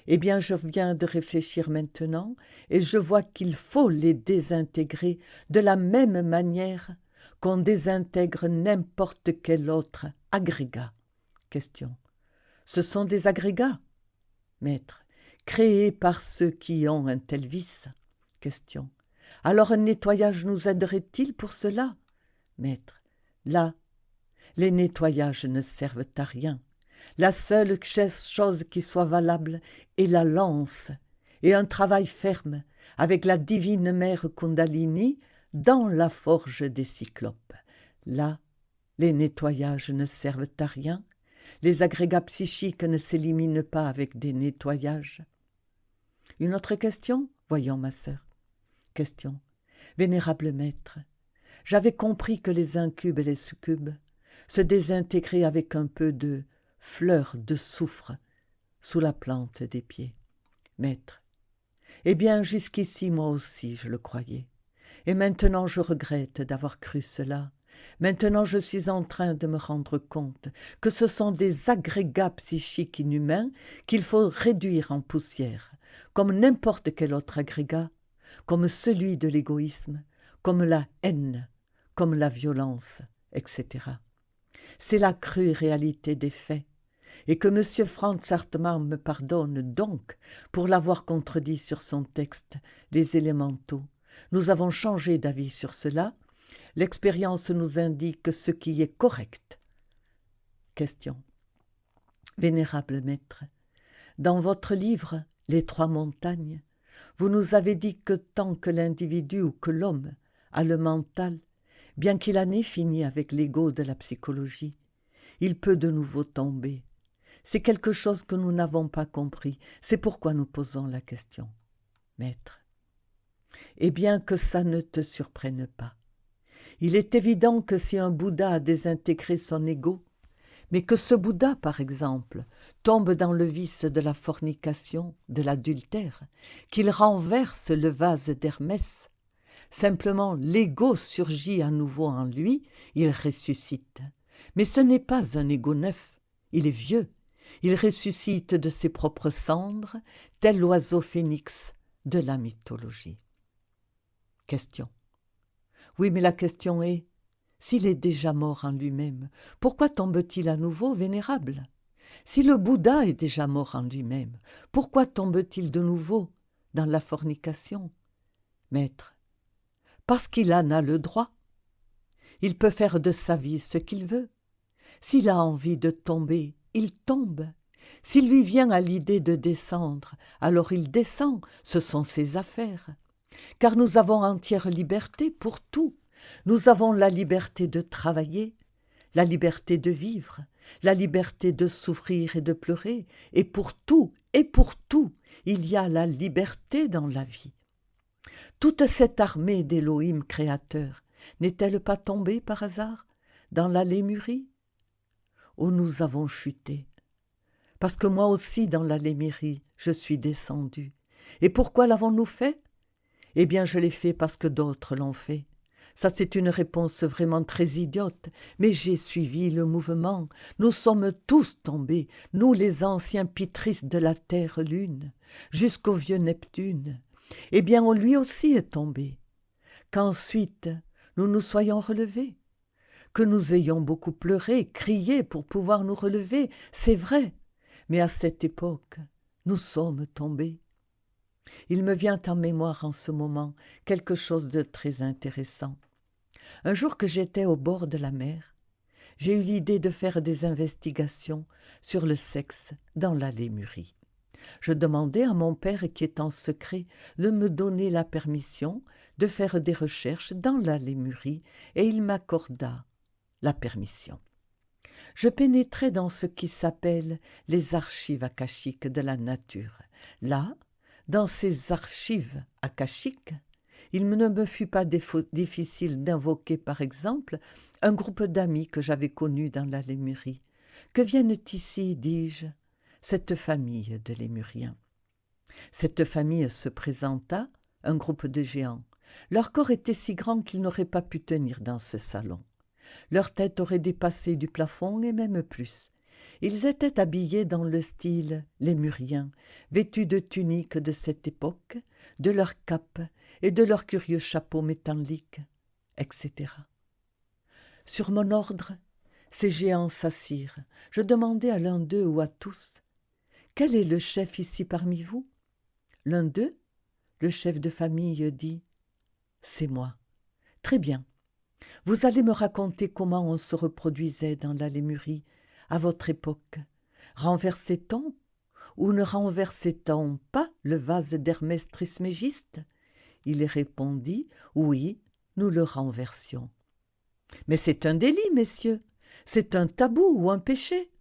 Eh bien, je viens de réfléchir maintenant et je vois qu'il faut les désintégrer de la même manière qu'on désintègre n'importe quel autre agrégat. Question. Ce sont des agrégats? Maître. Créés par ceux qui ont un tel vice? Question. Alors un nettoyage nous aiderait-il pour cela? Maître. Là, les nettoyages ne servent à rien. La seule chose qui soit valable est la lance et un travail ferme avec la divine mère Kundalini dans la forge des cyclopes. Là, les nettoyages ne servent à rien. Les agrégats psychiques ne s'éliminent pas avec des nettoyages. Une autre question? voyons ma sœur. Question. Vénérable maître, j'avais compris que les incubes et les succubes se désintégraient avec un peu de fleur de soufre sous la plante des pieds. Maître, eh bien jusqu'ici moi aussi je le croyais. Et maintenant je regrette d'avoir cru cela. Maintenant je suis en train de me rendre compte que ce sont des agrégats psychiques inhumains qu'il faut réduire en poussière, comme n'importe quel autre agrégat, comme celui de l'égoïsme, comme la haine, comme la violence, etc. C'est la crue réalité des faits, et que M. Franz Hartmann me pardonne donc pour l'avoir contredit sur son texte « Les élémentaux ». Nous avons changé d'avis sur cela. L'expérience nous indique ce qui est correct. Question. Vénérable maître, dans votre livre « Les trois montagnes », vous nous avez dit que tant que l'individu ou que l'homme a le mental, bien qu'il en ait fini avec l'ego de la psychologie, il peut de nouveau tomber. C'est quelque chose que nous n'avons pas compris. C'est pourquoi nous posons la question. Maître, eh bien que ça ne te surprenne pas. Il est évident que si un Bouddha a désintégré son ego, mais que ce Bouddha, par exemple, tombe dans le vice de la fornication, de l'adultère, qu'il renverse le vase d'Hermès, simplement l'ego surgit à nouveau en lui, il ressuscite. Mais ce n'est pas un ego neuf, il est vieux, il ressuscite de ses propres cendres, tel l'oiseau phénix de la mythologie. Question. Oui, mais la question est, s'il est déjà mort en lui-même, pourquoi tombe-t-il à nouveau vénérable? Si le Bouddha est déjà mort en lui-même, pourquoi tombe-t-il de nouveau dans la fornication? Maître, parce qu'il en a le droit. Il peut faire de sa vie ce qu'il veut. S'il a envie de tomber, il tombe. S'il lui vient à l'idée de descendre, alors il descend, ce sont ses affaires. Car nous avons entière liberté pour tout. Nous avons la liberté de travailler, la liberté de vivre, la liberté de souffrir et de pleurer, et pour tout, il y a la liberté dans la vie. Toute cette armée d'Élohim créateurs n'est-elle pas tombée par hasard dans la Lémurie? Oh, nous avons chuté, parce que moi aussi dans la Lémurie je suis descendu. Et pourquoi l'avons-nous fait? Eh bien je l'ai fait parce que d'autres l'ont fait. Ça c'est une réponse vraiment très idiote, mais j'ai suivi le mouvement. Nous sommes tous tombés, nous les anciens pitris de la terre-lune, jusqu'au vieux Neptune. Eh bien lui aussi est tombé. Qu'ensuite nous nous soyons relevés, que nous ayons beaucoup pleuré, crié pour pouvoir nous relever, c'est vrai, mais à cette époque, nous sommes tombés. Il me vient en mémoire en ce moment quelque chose de très intéressant. Un jour que j'étais au bord de la mer, j'ai eu l'idée de faire des investigations sur le sexe dans la Lémurie. Je demandai à mon père, qui est en secret, de me donner la permission de faire des recherches dans la Lémurie, et il m'accorda la permission. Je pénétrai dans ce qui s'appelle les archives akashiques de la nature. Là, dans ces archives akashiques, il ne me fut pas difficile d'invoquer, par exemple, un groupe d'amis que j'avais connus dans la Lémurie. Que viennent ici, dis-je, cette famille de Lémuriens. Cette famille se présenta, un groupe de géants. Leur corps était si grand qu'ils n'auraient pas pu tenir dans ce salon. Leur tête aurait dépassé du plafond et même plus. Ils étaient habillés dans le style lémurien, vêtus de tuniques de cette époque, de leurs capes et de leurs curieux chapeaux métalliques, etc. Sur mon ordre, ces géants s'assirent. Je demandai à l'un d'eux ou à tous, « Quel est le chef ici parmi vous ?» L'un d'eux, le chef de famille, dit, « C'est moi. » Très bien. Vous allez me raconter comment on se reproduisait dans la Lémurie à votre époque. Renversait-on ou ne renversait-on pas le vase d'Hermès Trismégiste? Il répondit, oui, nous le renversions. Mais c'est un délit, messieurs, c'est un tabou ou un péché.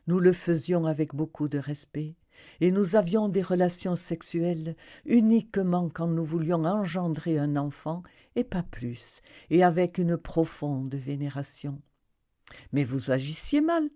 Nous le faisions avec beaucoup de respect, et nous avions des relations sexuelles uniquement quand nous voulions engendrer un enfant, et pas plus, et avec une profonde vénération. Mais vous agissiez mal,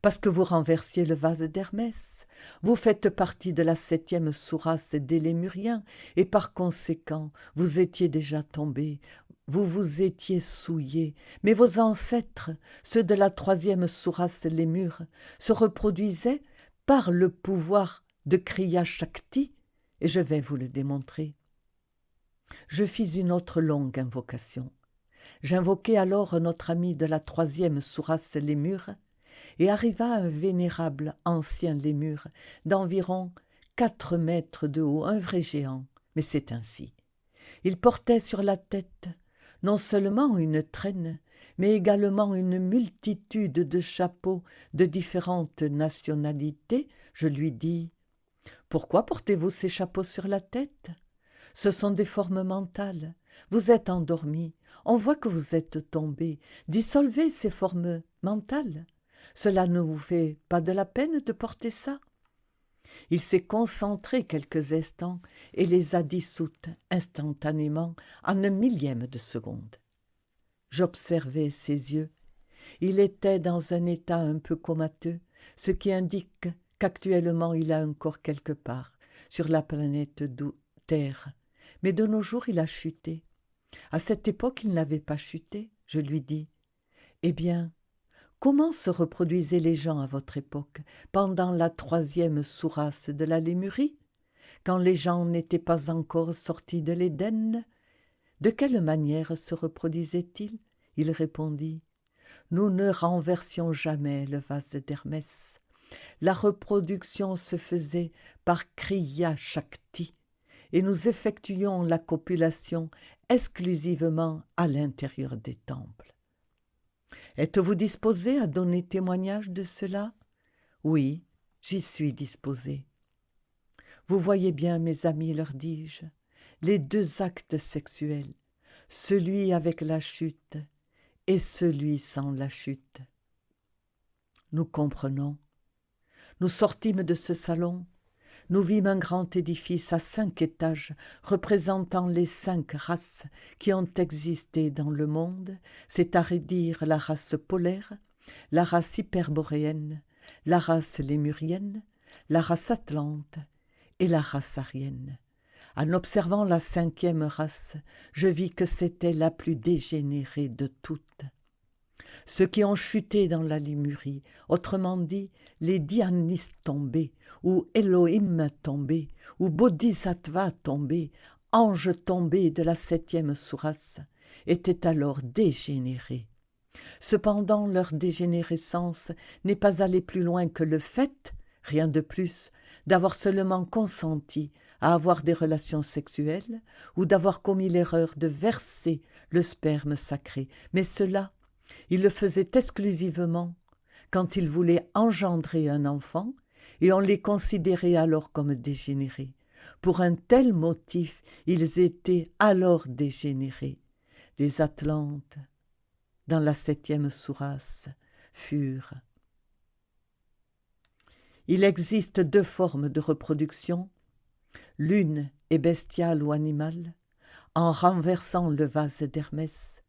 parce que vous renversiez le vase d'Hermès. Vous faites partie de la 7e sourace des Lémuriens, et par conséquent, vous étiez déjà tombé, vous vous étiez souillé, mais vos ancêtres, ceux de la 3e sourace Lémur, se reproduisaient par le pouvoir de Kriya Shakti, et je vais vous le démontrer. Je fis une autre longue invocation. J'invoquai alors notre ami de la 3e sourace Lémur, et arriva un vénérable ancien lémur d'environ 4 mètres de haut, un vrai géant, mais c'est ainsi. Il portait sur la tête non seulement une traîne, mais également une multitude de chapeaux de différentes nationalités. Je lui dis « Pourquoi portez-vous ces chapeaux sur la tête ? Ce sont des formes mentales. Vous êtes endormi, on voit que vous êtes tombé. Dissolvez ces formes mentales. Cela ne vous fait pas de la peine de porter ça ?» Il s'est concentré quelques instants et les a dissoutes instantanément en un millième de seconde. J'observais ses yeux. Il était dans un état un peu comateux, ce qui indique qu'actuellement il a un corps quelque part sur la planète Terre. Mais de nos jours, il a chuté. À cette époque, il n'avait pas chuté. Je lui dis « Eh bien, comment se reproduisaient les gens à votre époque, pendant la 3e sourace de la Lémurie, quand les gens n'étaient pas encore sortis de l'Éden? De quelle manière se reproduisaient-ils » Il répondit « Nous ne renversions jamais le vase d'Hermès. La reproduction se faisait par Kriya Shakti, et nous effectuions la copulation exclusivement à l'intérieur des temples. Êtes-vous disposé à donner témoignage de cela ? Oui, j'y suis disposé. Vous voyez bien, mes amis, leur dis-je, les 2 actes sexuels, celui avec la chute et celui sans la chute. Nous comprenons. Nous sortîmes de ce salon. Nous vîmes un grand édifice à 5 étages représentant les 5 races qui ont existé dans le monde, c'est-à-dire la race polaire, la race hyperboréenne, la race lémurienne, la race atlante et la race aryenne. En observant la 5e race, je vis que c'était la plus dégénérée de toutes. Ceux qui ont chuté dans la Lémurie, autrement dit les Dhyanis tombés, ou Elohim tombés, ou Bodhisattva tombés, anges tombés de la 7e sourace, étaient alors dégénérés. Cependant, leur dégénérescence n'est pas allée plus loin que le fait, rien de plus, d'avoir seulement consenti à avoir des relations sexuelles ou d'avoir commis l'erreur de verser le sperme sacré. Mais cela, ils le faisaient exclusivement quand ils voulaient engendrer un enfant et on les considérait alors comme dégénérés. Pour un tel motif, ils étaient alors dégénérés. Les Atlantes, dans la 7e sourace, furent. Il existe 2 formes de reproduction. L'une est bestiale ou animale, en renversant le vase d'Hermès,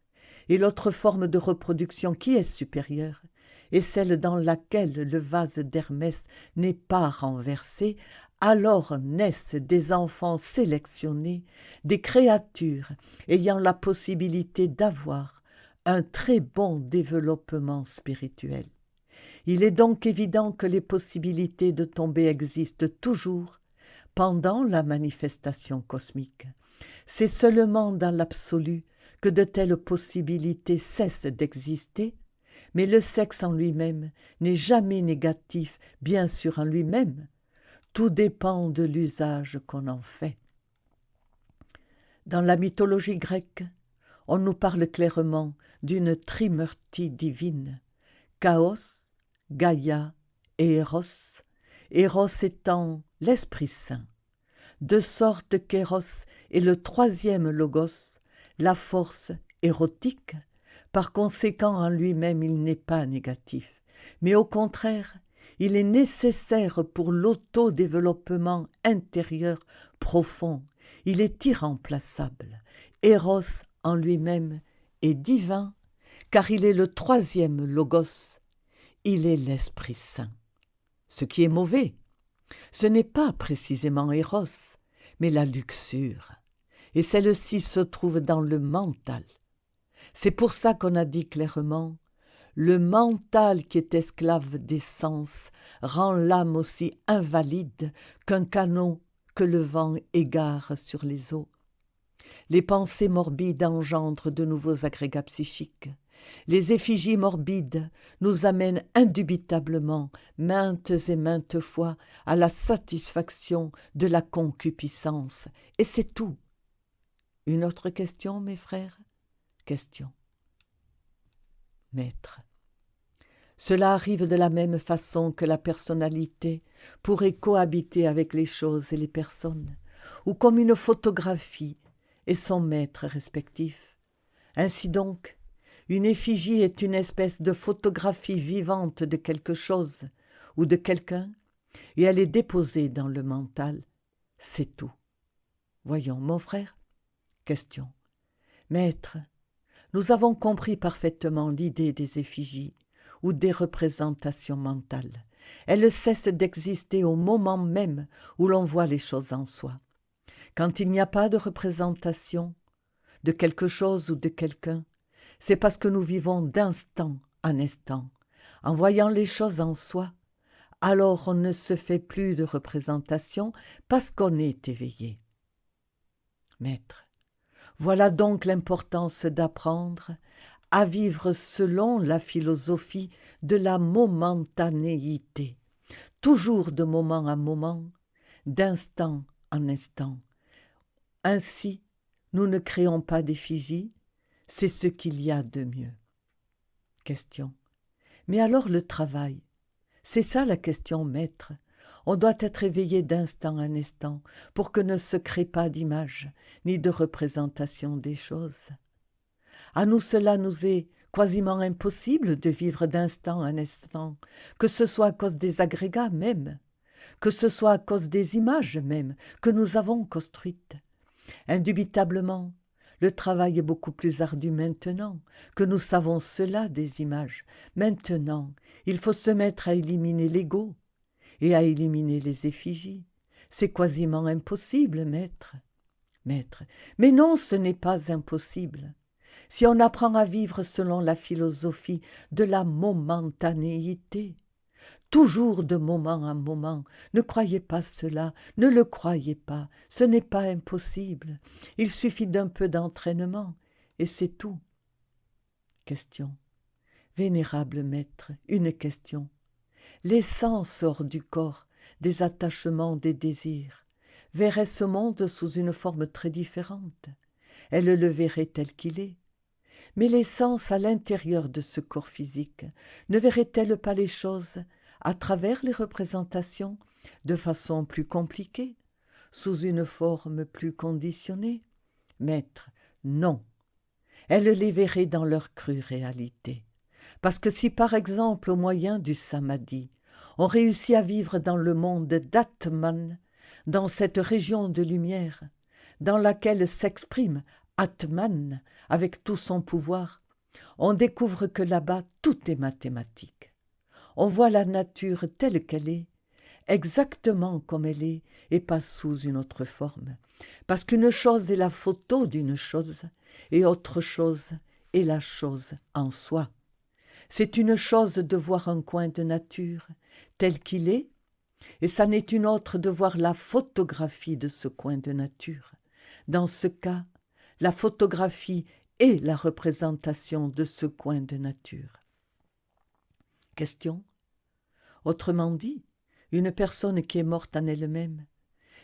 et l'autre forme de reproduction qui est supérieure est celle dans laquelle le vase d'Hermès n'est pas renversé. Alors naissent des enfants sélectionnés, des créatures ayant la possibilité d'avoir un très bon développement spirituel. Il est donc évident que les possibilités de tomber existent toujours pendant la manifestation cosmique. C'est seulement dans l'absolu que de telles possibilités cessent d'exister, mais le sexe en lui-même n'est jamais négatif, bien sûr en lui-même. Tout dépend de l'usage qu'on en fait. Dans la mythologie grecque, on nous parle clairement d'une trimurti divine, Chaos, Gaïa et Eros, Eros étant l'Esprit Saint, de sorte qu'Eros est le 3e logos, la force érotique. Par conséquent, en lui-même, il n'est pas négatif, mais au contraire, Il est nécessaire pour l'autodéveloppement intérieur profond. Il est irremplaçable. Eros en lui-même est divin, car il est le troisième logos. Il est l'Esprit Saint. Ce qui est mauvais, ce n'est pas précisément Eros, mais la luxure. Et celle-ci se trouve dans le mental. C'est pour ça qu'on a dit clairement, le mental qui est esclave des sens rend l'âme aussi invalide qu'un canot que le vent égare sur les eaux. Les pensées morbides engendrent de nouveaux agrégats psychiques. Les effigies morbides nous amènent indubitablement, maintes et maintes fois, à la satisfaction de la concupiscence. Et c'est tout. Une autre question, mes frères? Question. Maître. Cela arrive de la même façon que la personnalité pourrait cohabiter avec les choses et les personnes, ou comme une photographie et son maître respectif. Ainsi donc, une effigie est une espèce de photographie vivante de quelque chose ou de quelqu'un, et elle est déposée dans le mental. C'est tout. Voyons, mon frère? Question. Maître, nous avons compris parfaitement l'idée des effigies ou des représentations mentales. Elles cessent d'exister au moment même où l'on voit les choses en soi. Quand il n'y a pas de représentation de quelque chose ou de quelqu'un, c'est parce que nous vivons d'instant en instant. En voyant les choses en soi, alors on ne se fait plus de représentation parce qu'on est éveillé. Maître, voilà donc l'importance d'apprendre à vivre selon la philosophie de la momentanéité, toujours de moment en moment, d'instant en instant. Ainsi, nous ne créons pas d'effigie, c'est ce qu'il y a de mieux. Question. Mais alors le travail, c'est ça la question, maître. On doit être éveillé d'instant en instant pour que ne se crée pas d'image ni de représentation des choses. À nous cela nous est quasiment impossible de vivre d'instant en instant, que ce soit à cause des agrégats même, que ce soit à cause des images même que nous avons construites. Indubitablement, le travail est beaucoup plus ardu maintenant que nous savons cela des images. Maintenant, il faut se mettre à éliminer l'ego et à éliminer les effigies. C'est quasiment impossible, maître. Maître, mais non, ce n'est pas impossible. Si on apprend à vivre selon la philosophie de la momentanéité, toujours de moment en moment, ne croyez pas cela, ne le croyez pas, ce n'est pas impossible. Il suffit d'un peu d'entraînement, et c'est tout. Question. Vénérable maître, une question. L'essence hors du corps, des attachements, des désirs, verrait ce monde sous une forme très différente. Elle le verrait tel qu'il est. Mais l'essence à l'intérieur de ce corps physique ne verrait-elle pas les choses à travers les représentations de façon plus compliquée, sous une forme plus conditionnée? Maître, non. Elle les verrait dans leur crue réalité. Parce que si par exemple au moyen du samadhi, on réussit à vivre dans le monde d'Atman, dans cette région de lumière, dans laquelle s'exprime Atman avec tout son pouvoir, on découvre que là-bas tout est mathématique. On voit la nature telle qu'elle est, exactement comme elle est, et pas sous une autre forme. Parce qu'une chose est la photo d'une chose, et autre chose est la chose en soi. C'est une chose de voir un coin de nature tel qu'il est, et ça n'est une autre de voir la photographie de ce coin de nature. Dans ce cas, la photographie est la représentation de ce coin de nature. Question. Autrement dit, une personne qui est morte en elle-même,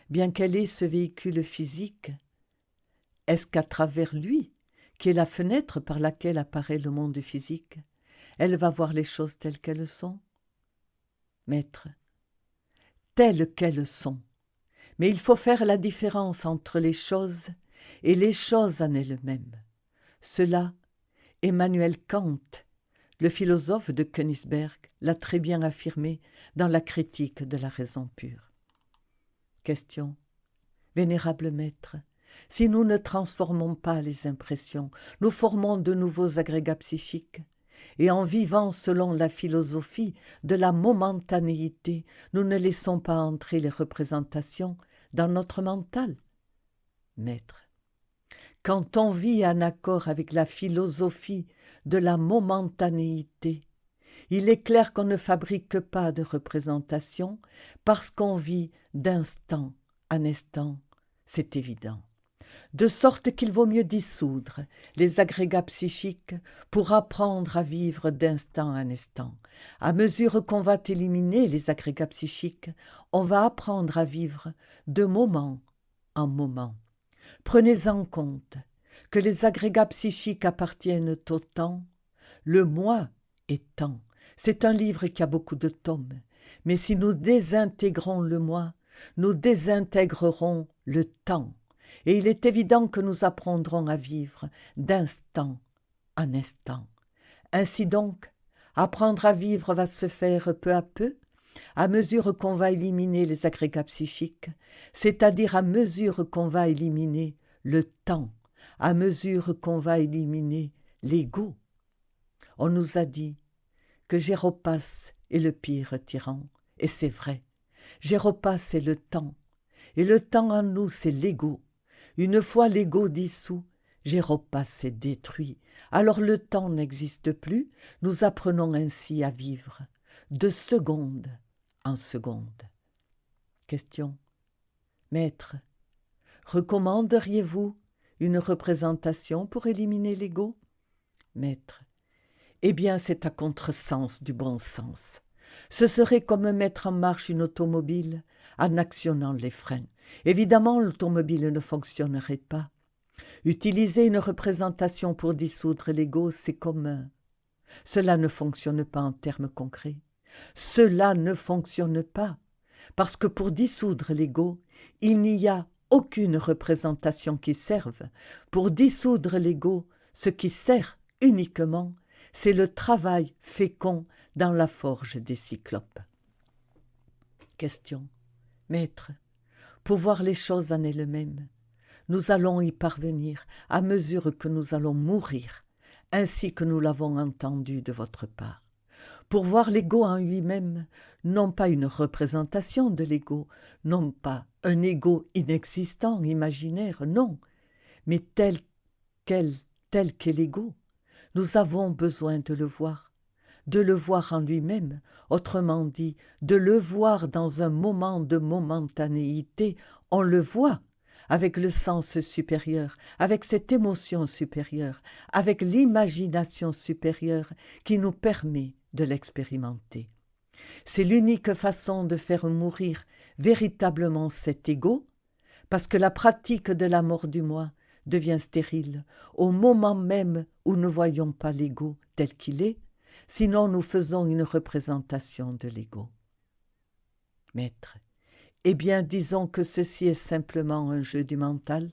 bien qu'elle ait ce véhicule physique, est-ce qu'à travers lui, qui est la fenêtre par laquelle apparaît le monde physique, elle va voir les choses telles qu'elles sont? Maître, telles qu'elles sont. Mais il faut faire la différence entre les choses et les choses en elles-mêmes. Cela, Emmanuel Kant Le philosophe de Königsberg l'a très bien affirmé dans la critique de la raison pure. Question. Vénérable maître, si nous ne transformons pas les impressions, nous formons de nouveaux agrégats psychiques, et en vivant selon la philosophie de la momentanéité, nous ne laissons pas entrer les représentations dans notre mental. Maître, quand on vit en accord avec la philosophie de la momentanéité, il est clair qu'on ne fabrique pas de représentations parce qu'on vit d'instant en instant, c'est évident. De sorte qu'il vaut mieux dissoudre les agrégats psychiques pour apprendre à vivre d'instant en instant. À mesure qu'on va éliminer les agrégats psychiques, on va apprendre à vivre de moment en moment. Prenez en compte que les agrégats psychiques appartiennent au temps, le moi est temps. C'est un livre qui a beaucoup de tomes, mais si nous désintégrons le moi, nous désintégrerons le temps. Et il est évident que nous apprendrons à vivre d'instant en instant. Ainsi donc, apprendre à vivre va se faire peu à peu, à mesure qu'on va éliminer les agrégats psychiques, c'est-à-dire à mesure qu'on va éliminer le temps, à mesure qu'on va éliminer l'ego. On nous a dit que Géropas est le pire tyran, et c'est vrai. Géropas c'est le temps, et le temps en nous c'est l'ego. Une fois l'ego dissous, Géropas est détruit. Alors le temps n'existe plus, nous apprenons ainsi à vivre, de seconde en seconde. Question. Maître, recommanderiez-vous une représentation pour éliminer l'ego? Maître, eh bien c'est à contresens du bon sens. Ce serait comme mettre en marche une automobile en actionnant les freins. Évidemment, l'automobile ne fonctionnerait pas. Utiliser une représentation pour dissoudre l'ego, c'est comme... Cela ne fonctionne pas en termes concrets. Cela ne fonctionne pas, parce que pour dissoudre l'ego, il n'y a aucune représentation qui serve. Pour dissoudre l'ego, ce qui sert uniquement, c'est le travail fécond dans la forge des cyclopes. Question. Maître, pour voir les choses en elles-mêmes, nous allons y parvenir à mesure que nous allons mourir, ainsi que nous l'avons entendu de votre part. Pour voir l'ego en lui-même, non pas une représentation de l'ego, non pas un ego inexistant, imaginaire, non, mais tel qu'est l'ego. Nous avons besoin de le voir en lui-même, autrement dit, de le voir dans un moment de momentanéité. On le voit avec le sens supérieur, avec cette émotion supérieure, avec l'imagination supérieure qui nous permet de l'expérimenter. C'est l'unique façon de faire mourir véritablement cet ego, parce que la pratique de la mort du moi devient stérile au moment même où nous ne voyons pas l'ego tel qu'il est, sinon nous faisons une représentation de l'ego. Maître, eh bien disons que ceci est simplement un jeu du mental,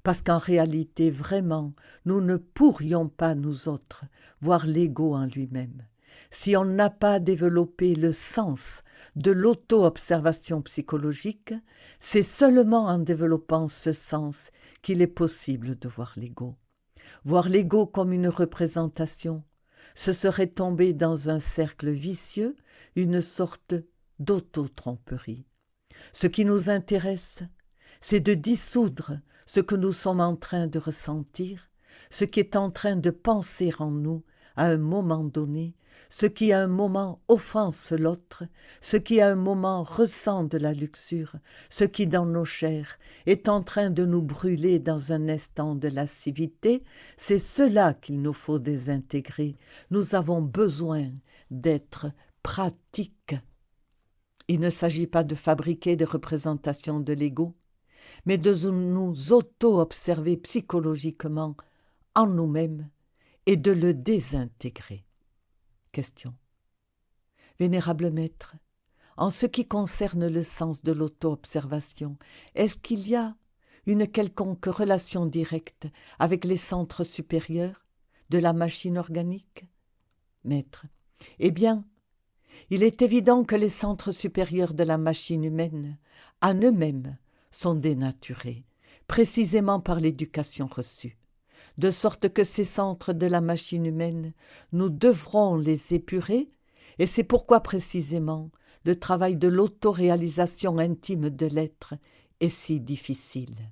parce qu'en réalité, vraiment, nous ne pourrions pas, nous autres, voir l'ego en lui-même, si on n'a pas développé le sens de l'auto-observation psychologique. C'est seulement en développant ce sens qu'il est possible de voir l'ego. Voir l'ego comme une représentation, ce serait tomber dans un cercle vicieux, une sorte d'auto-tromperie. Ce qui nous intéresse, c'est de dissoudre ce que nous sommes en train de ressentir, ce qui est en train de penser en nous à un moment donné, ce qui à un moment offense l'autre, ce qui à un moment ressent de la luxure, ce qui dans nos chairs est en train de nous brûler dans un instant de lascivité, c'est cela qu'il nous faut désintégrer. Nous avons besoin d'être pratiques. Il ne s'agit pas de fabriquer des représentations de l'ego, mais de nous auto-observer psychologiquement en nous-mêmes et de le désintégrer. Question. Vénérable maître, en ce qui concerne le sens de l'auto-observation, est-ce qu'il y a une quelconque relation directe avec les centres supérieurs de la machine organique? Maître. Eh bien, il est évident que les centres supérieurs de la machine humaine, en eux-mêmes, sont dénaturés, précisément par l'éducation reçue, de sorte que ces centres de la machine humaine, nous devrons les épurer, et c'est pourquoi précisément le travail de l'autoréalisation intime de l'être est si difficile.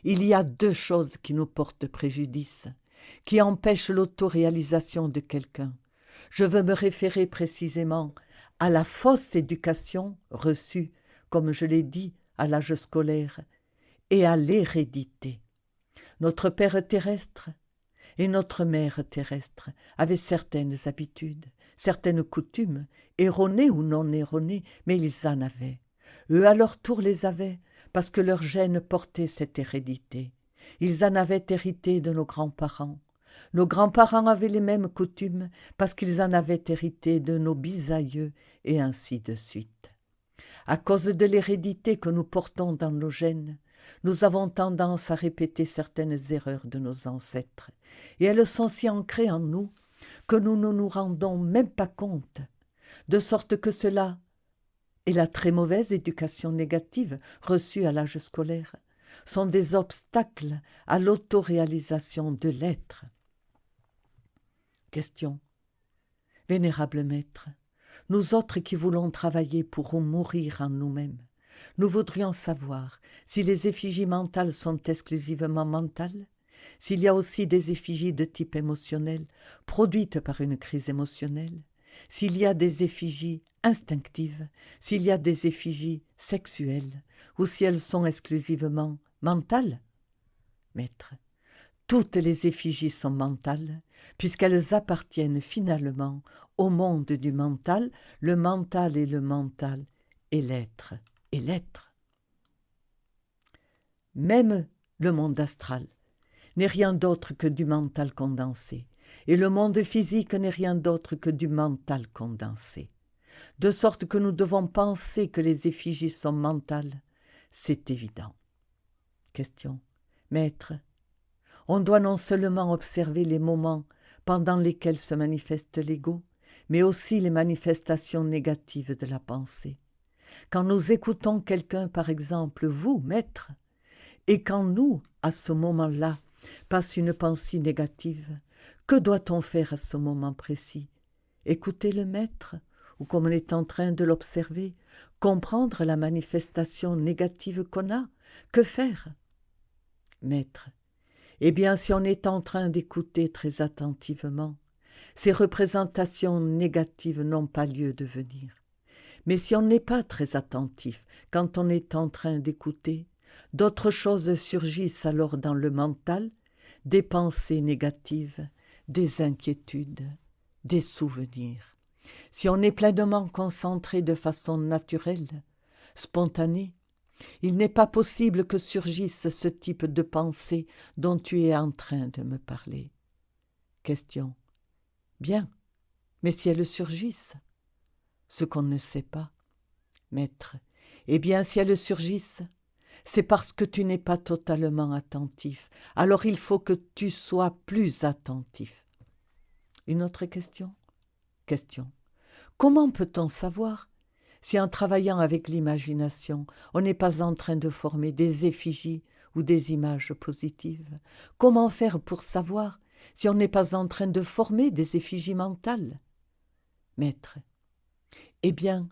Il y a deux choses qui nous portent préjudice, qui empêchent l'autoréalisation de quelqu'un. Je veux me référer précisément à la fausse éducation reçue, comme je l'ai dit, à l'âge scolaire, et à l'hérédité. Notre père terrestre et notre mère terrestre avaient certaines habitudes, certaines coutumes, erronées ou non erronées, mais ils en avaient. Eux à leur tour les avaient, parce que leurs gènes portaient cette hérédité. Ils en avaient hérité de nos grands-parents. Nos grands-parents avaient les mêmes coutumes, parce qu'ils en avaient hérité de nos bisaïeux, et ainsi de suite. À cause de l'hérédité que nous portons dans nos gènes, nous avons tendance à répéter certaines erreurs de nos ancêtres, et elles sont si ancrées en nous que nous ne nous rendons même pas compte, de sorte que cela et la très mauvaise éducation négative reçue à l'âge scolaire sont des obstacles à l'autoréalisation de l'être. Question. Vénérable Maître, nous autres qui voulons travailler pour mourir en nous-mêmes, nous voudrions savoir si les effigies mentales sont exclusivement mentales, s'il y a aussi des effigies de type émotionnel produites par une crise émotionnelle, s'il y a des effigies instinctives, s'il y a des effigies sexuelles, ou si elles sont exclusivement mentales. Maître, toutes les effigies sont mentales, puisqu'elles appartiennent finalement au monde du mental, le mental et le mental, et l'être et l'être. Même le monde astral n'est rien d'autre que du mental condensé, et le monde physique n'est rien d'autre que du mental condensé. De sorte que nous devons penser que les effigies sont mentales, c'est évident. Question. Maître, on doit non seulement observer les moments pendant lesquels se manifeste l'ego, mais aussi les manifestations négatives de la pensée. Quand nous écoutons quelqu'un, par exemple, vous, maître, et quand nous, à ce moment-là, passe une pensée négative, que doit-on faire à ce moment précis? Écouter le maître, ou comme on est en train de l'observer, comprendre la manifestation négative qu'on a? Que faire? Maître, eh bien, si on est en train d'écouter très attentivement, ces représentations négatives n'ont pas lieu de venir. Mais si on n'est pas très attentif quand on est en train d'écouter, d'autres choses surgissent alors dans le mental, des pensées négatives, des inquiétudes, des souvenirs. Si on est pleinement concentré de façon naturelle, spontanée, il n'est pas possible que surgisse ce type de pensée dont tu es en train de me parler. Question. Bien, mais si elles surgissent, ce qu'on ne sait pas, maître, eh bien si elles surgissent, c'est parce que tu n'es pas totalement attentif. Alors il faut que tu sois plus attentif. Une autre question? Question. Comment peut-on savoir si en travaillant avec l'imagination, on n'est pas en train de former des effigies ou des images positives? Comment faire pour savoir si on n'est pas en train de former des effigies mentales? Maître. Eh bien,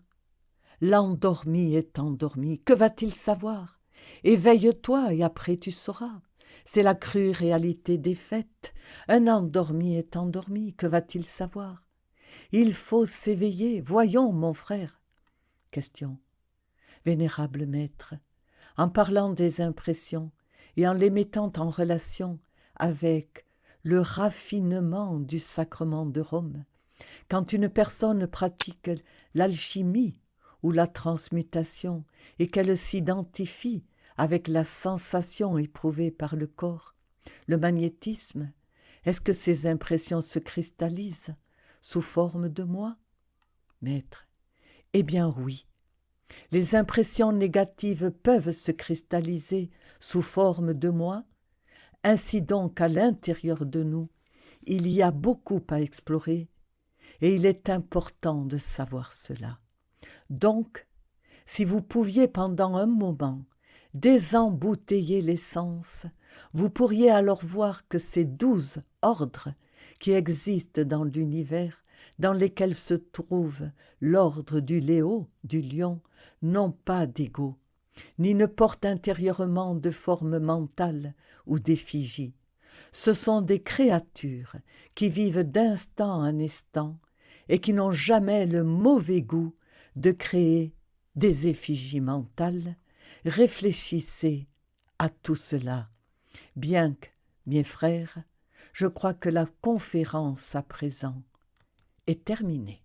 l'endormi est endormi, que va-t-il savoir? Éveille-toi et après tu sauras. C'est la crue réalité des faits. Un endormi est endormi, que va-t-il savoir? Il faut s'éveiller, voyons mon frère. Question. Vénérable maître, en parlant des impressions et en les mettant en relation avec le raffinement du sacrement de Rome, quand une personne pratique l'alchimie ou la transmutation et qu'elle s'identifie avec la sensation éprouvée par le corps, le magnétisme, est-ce que ces impressions se cristallisent sous forme de moi? Maître, eh bien oui, les impressions négatives peuvent se cristalliser sous forme de moi. Ainsi donc à l'intérieur de nous, il y a beaucoup à explorer et il est important de savoir cela. Donc, si vous pouviez pendant un moment désembouteiller l'essence, vous pourriez alors voir que ces 12 ordres qui existent dans l'univers, dans lesquels se trouve l'ordre du léo, du lion, n'ont pas d'ego, ni ne portent intérieurement de forme mentale ou d'effigie. Ce sont des créatures qui vivent d'instant en instant et qui n'ont jamais le mauvais goût de créer des effigies mentales. Réfléchissez à tout cela. Bien que, mes frères, je crois que la conférence à présent est terminée.